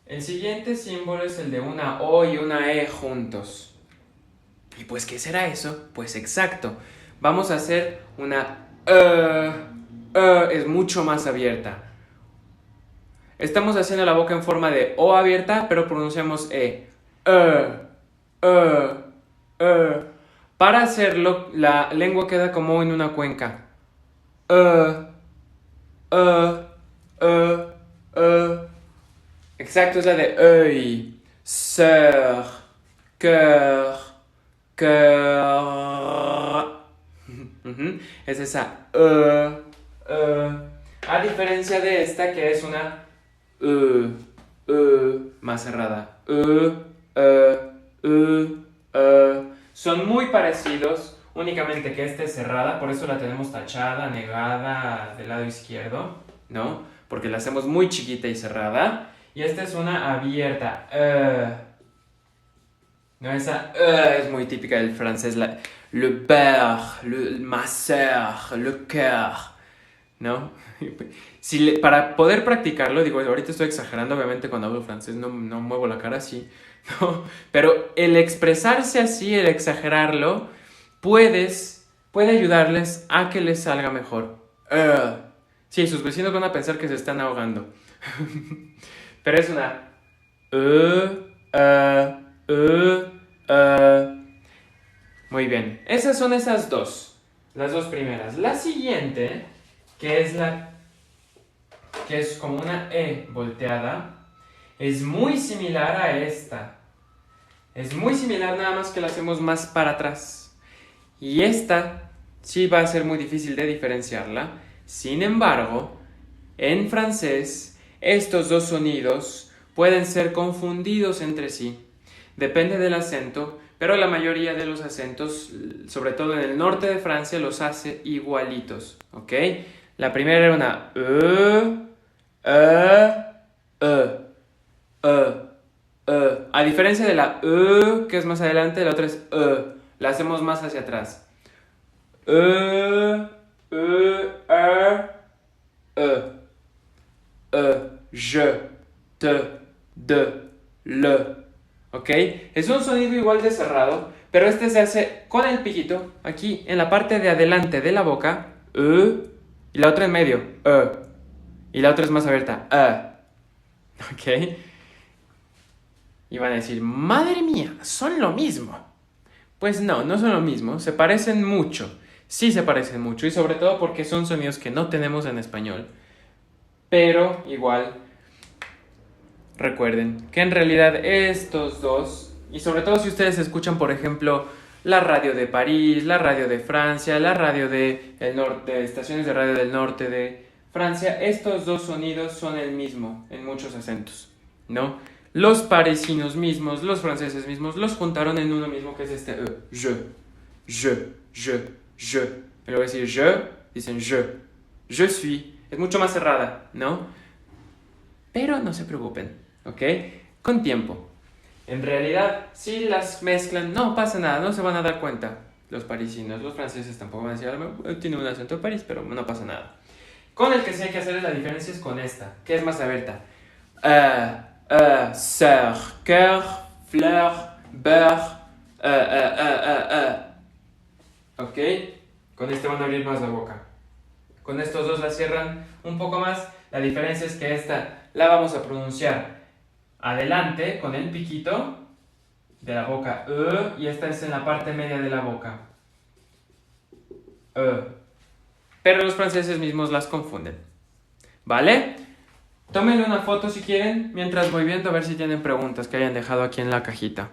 El siguiente símbolo es el de una O y una E juntos. ¿Y pues qué será eso? Pues exacto. Vamos a hacer una es mucho más abierta. Estamos haciendo la boca en forma de O abierta, pero pronunciamos E. Para hacerlo, la lengua queda como en una cuenca. Exacto, es la de œil, sœur, cœur, cœur. Es esa a diferencia de esta que es una más cerrada. Son muy parecidos, únicamente que esta es cerrada, por eso la tenemos tachada, negada del lado izquierdo, ¿no? Porque la hacemos muy chiquita y cerrada. Y esta es una abierta. No, esa es muy típica del francés. Le beurre, ma sœur, le cœur. ¿No? Para poder practicarlo, digo, ahorita estoy exagerando, obviamente cuando hablo francés no muevo la cara así, ¿no? Pero el expresarse así, el exagerarlo, puede ayudarles a que les salga mejor. Sí, sus vecinos van a pensar que se están ahogando. Pero es una muy bien, esas son esas dos, las dos primeras. La siguiente, que es como una E volteada, es muy similar a esta. Es muy similar, nada más que la hacemos más para atrás. Y esta sí va a ser muy difícil de diferenciarla. Sin embargo, en francés, estos dos sonidos pueden ser confundidos entre sí. Depende del acento, pero la mayoría de los acentos, sobre todo en el norte de Francia, los hace igualitos, ¿ok? La primera era una a diferencia de la que es más adelante, la otra es la hacemos más hacia atrás. Je, te, de, le. ¿Ok? Es un sonido igual de cerrado, pero este se hace con el piquito, aquí en la parte de adelante de la boca, y la otra en medio, y la otra es más abierta, ¿ok? Y van a decir, madre mía, son lo mismo. Pues no son lo mismo, se parecen mucho, sí se parecen mucho, y sobre todo porque son sonidos que no tenemos en español, pero igual recuerden que en realidad estos dos, y sobre todo si ustedes escuchan, por ejemplo, la radio de París, la radio de Francia, la radio del norte, estaciones de radio del norte de Francia, estos dos sonidos son el mismo en muchos acentos, ¿no? Los parisinos mismos, los franceses mismos, los juntaron en uno mismo que es este je. En lugar de decir je, dicen je suis. Es mucho más cerrada, ¿no? Pero no se preocupen, ¿ok? Con tiempo. En realidad, si las mezclan, no pasa nada, no se van a dar cuenta. Los parisinos, los franceses tampoco van a decir, tiene un acento de París, pero no pasa nada. Con el que sí hay que hacer la diferencia es con esta, que es más abierta. sœur, cœur, fleur, beurre, ¿ok? Con este van a abrir más la boca. Con estos dos la cierran un poco más. La diferencia es que esta la vamos a pronunciar adelante con el piquito de la boca, y esta es en la parte media de la boca, pero los franceses mismos las confunden, ¿vale? Tómenle una foto si quieren, mientras voy viendo a ver si tienen preguntas que hayan dejado aquí en la cajita.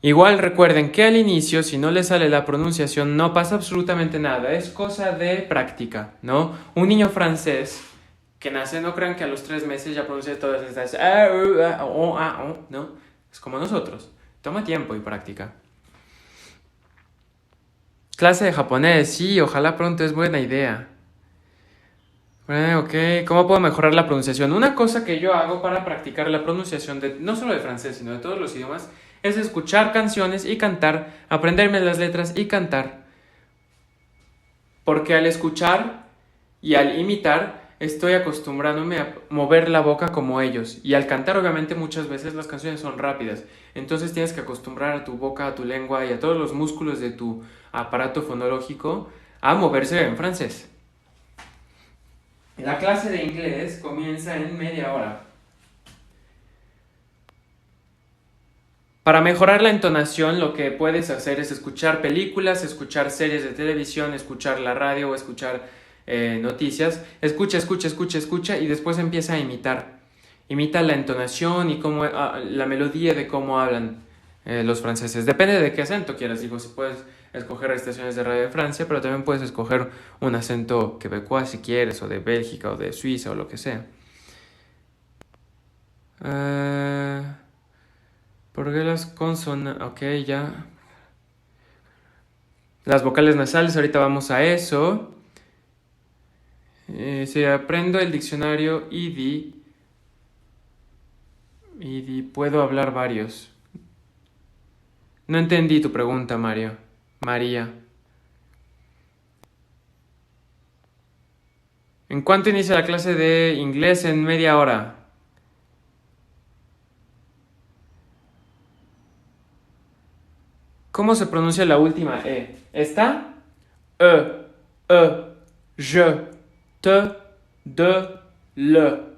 Igual recuerden que al inicio, si no les sale la pronunciación, no pasa absolutamente nada, es cosa de práctica, ¿no? Un niño francés que nace, no crean que a los 3 meses ya pronuncia todas estas, ¿no? Es como nosotros, toma tiempo y práctica. Clase de japonés, sí, ojalá pronto, es buena idea. Ok, ¿cómo puedo mejorar la pronunciación? Una cosa que yo hago para practicar la pronunciación de no solo de francés, sino de todos los idiomas, es escuchar canciones y cantar, aprenderme las letras y cantar. Porque al escuchar y al imitar, estoy acostumbrándome a mover la boca como ellos. Y al cantar, obviamente, muchas veces las canciones son rápidas. Entonces tienes que acostumbrar a tu boca, a tu lengua y a todos los músculos de tu aparato fonológico a moverse en francés. La clase de inglés comienza en media hora. Para mejorar la entonación, lo que puedes hacer es escuchar películas, escuchar series de televisión, escuchar la radio o escuchar noticias. Escucha y después empieza a imitar. Imita la entonación y cómo, la melodía de cómo hablan los franceses. Depende de qué acento quieras. Digo, si puedes escoger estaciones de radio de Francia, pero también puedes escoger un acento quebecois si quieres, o de Bélgica, o de Suiza, o lo que sea. ¿Por qué las consonantes? Ok, ya. Las vocales nasales, ahorita vamos a eso. Si aprendo el diccionario IDI, puedo hablar varios. No entendí tu pregunta, María. ¿En cuánto inicia la clase de inglés? En media hora. ¿Cómo se pronuncia la última E? ¿Esta? Je, te, de, le.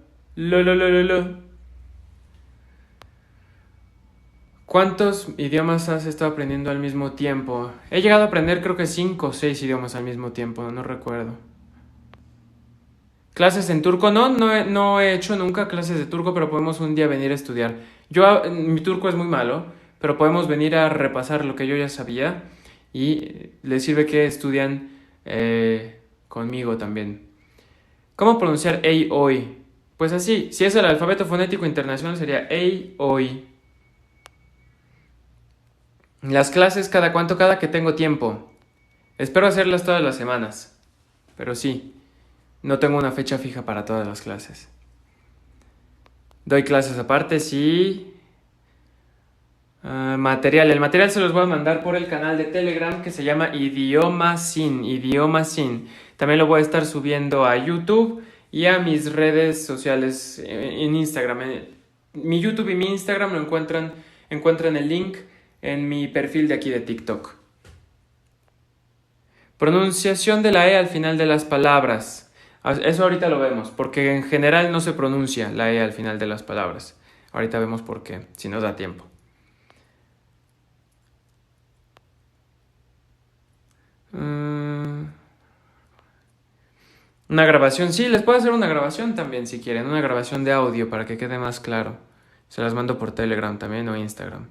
¿Cuántos idiomas has estado aprendiendo al mismo tiempo? He llegado a aprender creo que 5 o 6 idiomas al mismo tiempo, no recuerdo. ¿Clases en turco? No he hecho nunca clases de turco, pero podemos un día venir a estudiar. Mi turco es muy malo, pero podemos venir a repasar lo que yo ya sabía y les sirve que estudian conmigo también. ¿Cómo pronunciar ei, hoy? Pues así, si es el alfabeto fonético internacional sería ei, hoy. Las clases, ¿cada cuánto? Cada que tengo tiempo. Espero hacerlas todas las semanas, pero sí, no tengo una fecha fija para todas las clases. Doy clases aparte, sí. El material se los voy a mandar por el canal de Telegram que se llama Idioma Sin. También lo voy a estar subiendo a YouTube y a mis redes sociales en Instagram. Mi YouTube y mi Instagram encuentran el link en mi perfil de aquí de TikTok. Pronunciación de la E al final de las palabras. Eso ahorita lo vemos, porque en general no se pronuncia la E al final de las palabras. Ahorita vemos por qué, si nos da tiempo. Una grabación, sí, les puedo hacer una grabación también si quieren, una grabación de audio para que quede más claro. Se las mando por Telegram también o Instagram.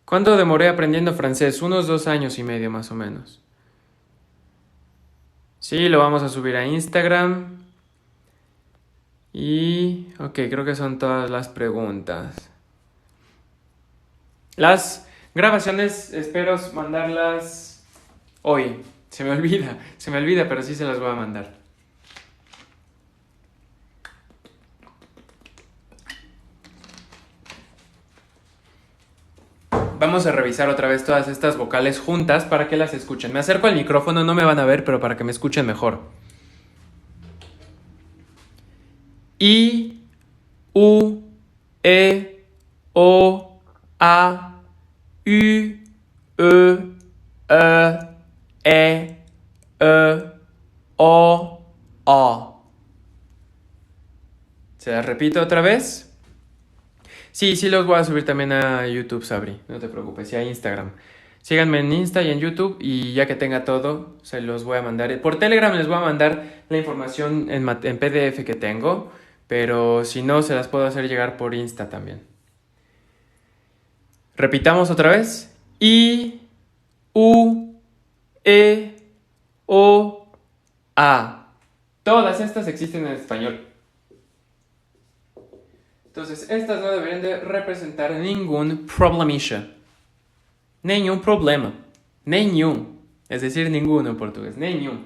¿Cuánto demoré aprendiendo francés? Unos 2 años y medio más o menos. Sí, lo vamos a subir a Instagram. Y... ok, creo que son todas las preguntas. Las grabaciones espero mandarlas hoy. Se me olvida, pero sí se las voy a mandar. Vamos a revisar otra vez todas estas vocales juntas para que las escuchen. Me acerco al micrófono, no me van a ver, pero para que me escuchen mejor. I, U, E, O, A, U, E, O, O. ¿Se las repito otra vez? Sí, los voy a subir también a YouTube, Sabri. No te preocupes, y a Instagram. Síganme en Insta y en YouTube y ya que tenga todo, se los voy a mandar. Por Telegram les voy a mandar la información en PDF que tengo, pero si no, se las puedo hacer llegar por Insta también. Repitamos otra vez. I, U, E, O, A. Todas estas existen en español. Entonces, estas no deberían de representar ningún problemilla. Ningún problema. Ningún. Es decir, ninguno en portugués. Ningún.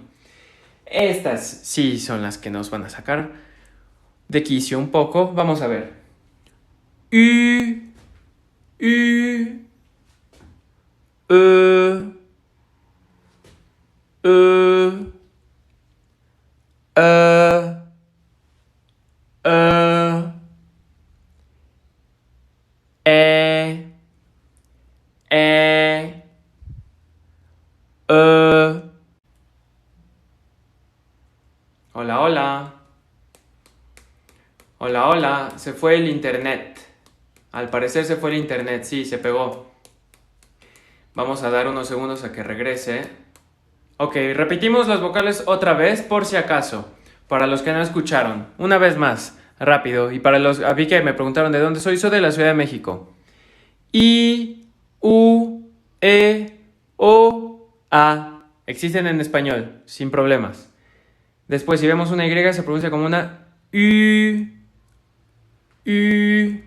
Estas sí son las que nos van a sacar de quicio un poco. Vamos a ver. U, E, Hola, hola. Hola, hola. Se fue el internet. Al parecer se fue el internet. Sí, se pegó. Vamos a dar unos segundos a que regrese. Ok, repetimos las vocales otra vez por si acaso. Para los que no escucharon. Una vez más. Rápido. Y para los... vi que me preguntaron de dónde soy. Soy de la Ciudad de México. I, U, E, O, A. Existen en español. Sin problemas. Después, si vemos una Y, se pronuncia como una U, U,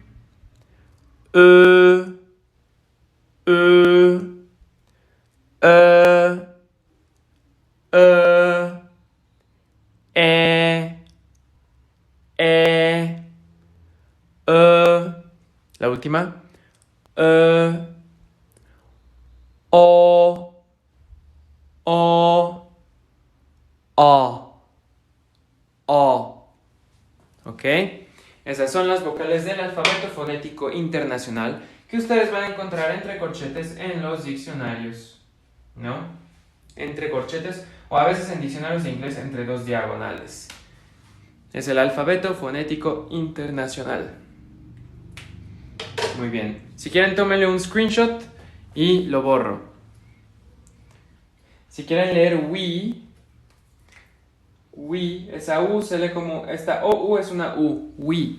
la última. O, O. ¿Ok? Esas son las vocales del alfabeto fonético internacional que ustedes van a encontrar entre corchetes en los diccionarios, ¿no? Entre corchetes o a veces en diccionarios de inglés entre dos diagonales. Es el alfabeto fonético internacional. Muy bien. Si quieren, tómenle un screenshot y lo borro. Si quieren leer we, esa U se lee como, esta OU es una U, we.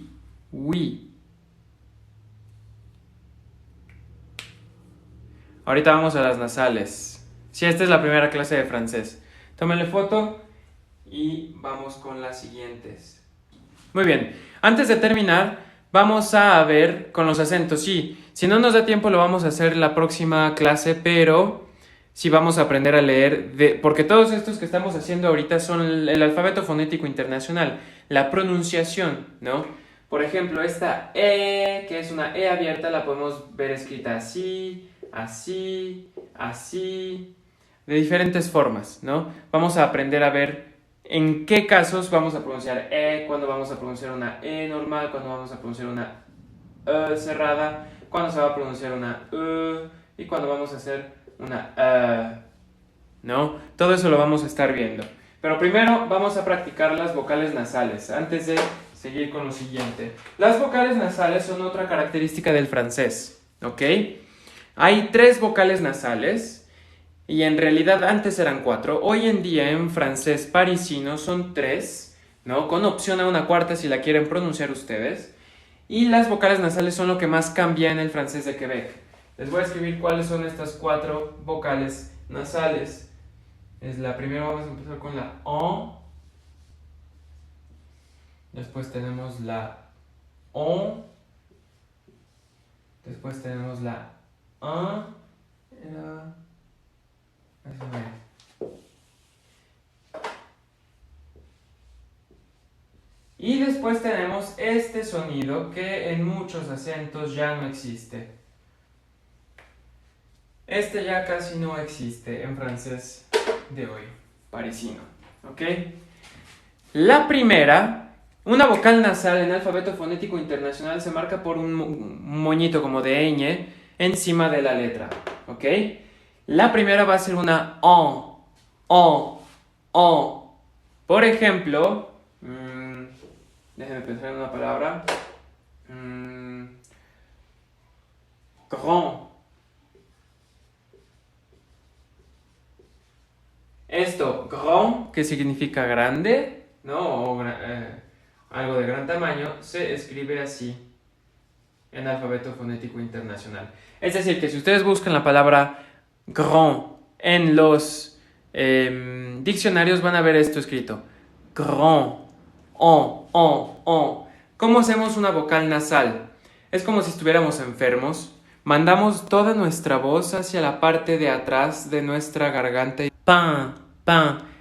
Ahorita vamos a las nasales. Sí, esta es la primera clase de francés. Tómenle foto y vamos con las siguientes. Muy bien, antes de terminar, vamos a ver con los acentos. Sí, si no nos da tiempo lo vamos a hacer la próxima clase, pero... sí vamos a aprender a leer, porque todos estos que estamos haciendo ahorita son el alfabeto fonético internacional, la pronunciación, ¿no? Por ejemplo, esta E, que es una E abierta, la podemos ver escrita así, así, así, de diferentes formas, ¿no? Vamos a aprender a ver en qué casos vamos a pronunciar E, cuándo vamos a pronunciar una E normal, cuándo vamos a pronunciar una E cerrada, cuándo se va a pronunciar una E y cuándo vamos a hacer una ¿no? Todo eso lo vamos a estar viendo. Pero primero vamos a practicar las vocales nasales, antes de seguir con lo siguiente. Las vocales nasales son otra característica del francés, ¿ok? Hay 3 vocales nasales, y en realidad antes eran 4. Hoy en día en francés parisino son 3, ¿no? Con opción a una cuarta si la quieren pronunciar ustedes. Y las vocales nasales son lo que más cambia en el francés de Quebec. Les voy a escribir cuáles son estas 4 vocales nasales. La primera vamos a empezar con la O. Después tenemos la O. Después tenemos la A. Y después tenemos este sonido que en muchos acentos ya no existe. Este ya casi no existe en francés de hoy, parisino, ¿ok? La primera, una vocal nasal en alfabeto fonético internacional se marca por un moñito como de ñ encima de la letra, ¿ok? La primera va a ser una on. Por ejemplo, déjenme pensar en una palabra. Grand. Esto, grand, que significa grande, ¿no? O algo de gran tamaño, se escribe así en alfabeto fonético internacional. Es decir, que si ustedes buscan la palabra grand en los diccionarios van a ver esto escrito. Grand. On. ¿Cómo hacemos una vocal nasal? Es como si estuviéramos enfermos. Mandamos toda nuestra voz hacia la parte de atrás de nuestra garganta. Pan.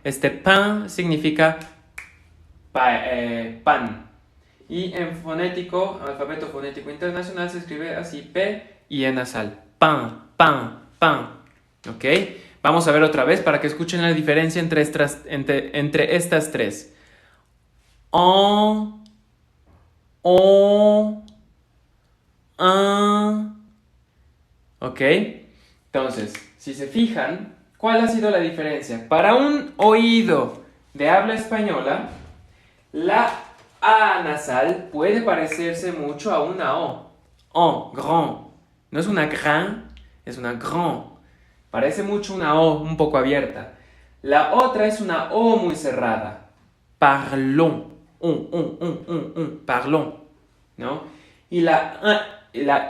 Este pan significa pan. Y en fonético, alfabeto fonético internacional, se escribe así, P y E nasal. Pan. ¿Ok? Vamos a ver otra vez para que escuchen la diferencia entre estas tres. On. ¿Ok? Entonces, si se fijan, ¿cuál ha sido la diferencia? Para un oído de habla española, la A nasal puede parecerse mucho a una O. Grand. No es una gran, es una grand. Parece mucho una O un poco abierta. La otra es una O muy cerrada. Parlons. Parlons. ¿No? Y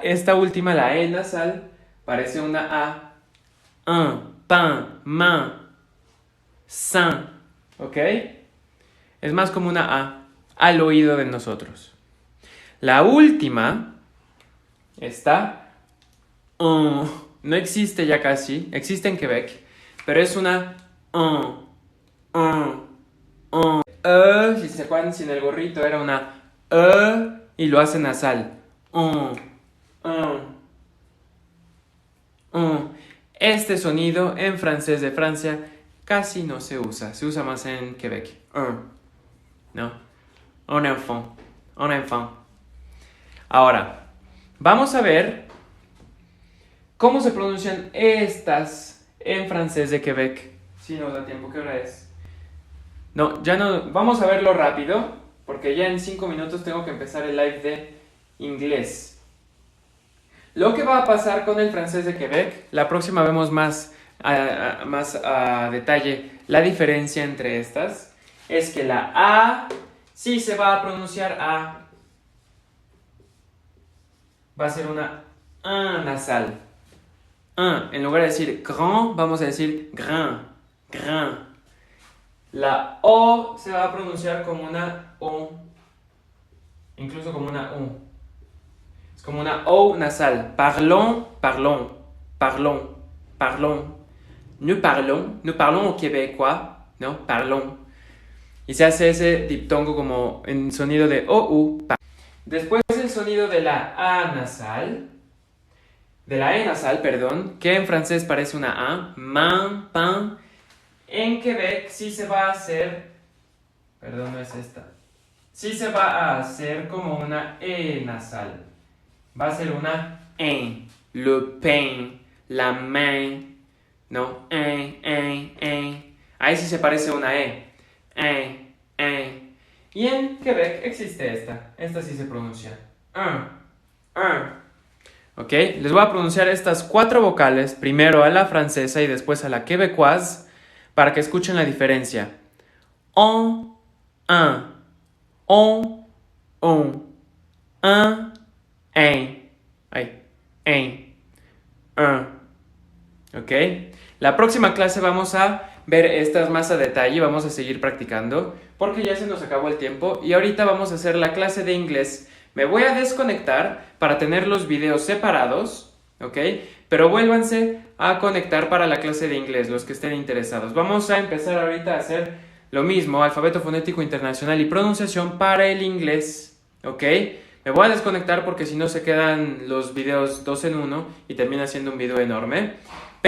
esta última, la E nasal, parece una A. Pain, main, sain. ¿Ok? Es más como una A al oído de nosotros. La última está. No existe ya casi. Existe en Quebec. Pero es una. Si se acuerdan, sin el gorrito era una. Y lo hace nasal. Este sonido en francés de Francia casi no se usa. Se usa más en Quebec. ¿No? Un enfant. Ahora, vamos a ver cómo se pronuncian estas en francés de Quebec. Si nos da tiempo, ¿qué hora es? No, ya no. Vamos a verlo rápido, porque ya en 5 minutos tengo que empezar el live de inglés. Lo que va a pasar con el francés de Quebec, la próxima vemos más a detalle la diferencia entre estas, es que la A sí se va a pronunciar A. Va a ser una A nasal. En lugar de decir grand, vamos a decir grain. La O se va a pronunciar como una O, incluso como una U. Es como una O nasal. Parlons. Nous parlons au québécois, ¿no? Parlons. Y se hace ese diptongo como en sonido de O-U. Después el sonido de la A nasal. De la E nasal, perdón, que en francés parece una A. Man, pan. En Quebec sí se va a hacer. Perdón, no es esta. Sí se va a hacer como una E nasal. Va a ser una en. Le pain, la main, ¿no? Ahí sí se parece a una E. Y en Quebec existe esta. Esta sí se pronuncia. ¿Ok? Les voy a pronunciar estas 4 vocales, primero a la francesa y después a la quebecoise, para que escuchen la diferencia. On, ¿Ok? La próxima clase vamos a ver estas más a detalle, vamos a seguir practicando, porque ya se nos acabó el tiempo y ahorita vamos a hacer la clase de inglés. Me voy a desconectar para tener los videos separados, ¿ok? Pero vuélvanse a conectar para la clase de inglés, los que estén interesados. Vamos a empezar ahorita a hacer lo mismo, alfabeto fonético internacional y pronunciación para el inglés, ¿ok? Me voy a desconectar porque si no se quedan los videos 2 en 1 y termina siendo un video enorme.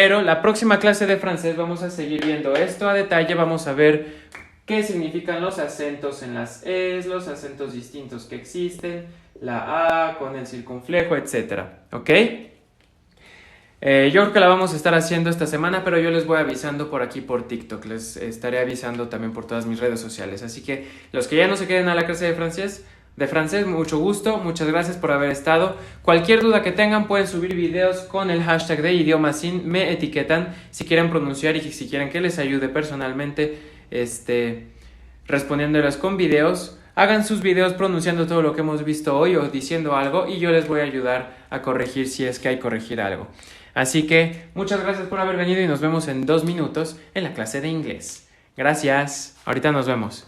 Pero la próxima clase de francés vamos a seguir viendo esto a detalle, vamos a ver qué significan los acentos en las es, los acentos distintos que existen, la A con el circunflejo, etc. ¿Ok? Yo creo que la vamos a estar haciendo esta semana, pero yo les voy avisando por aquí por TikTok, les estaré avisando también por todas mis redes sociales. Así que los que ya no se queden a la clase de francés, mucho gusto, muchas gracias por haber estado. Cualquier duda que tengan pueden subir videos con el hashtag de idiomasin, me etiquetan si quieren pronunciar y si quieren que les ayude personalmente respondiéndoles con videos. Hagan sus videos pronunciando todo lo que hemos visto hoy o diciendo algo y yo les voy a ayudar a corregir si es que hay que corregir algo. Así que muchas gracias por haber venido y nos vemos en 2 minutos en la clase de inglés. Gracias, ahorita nos vemos.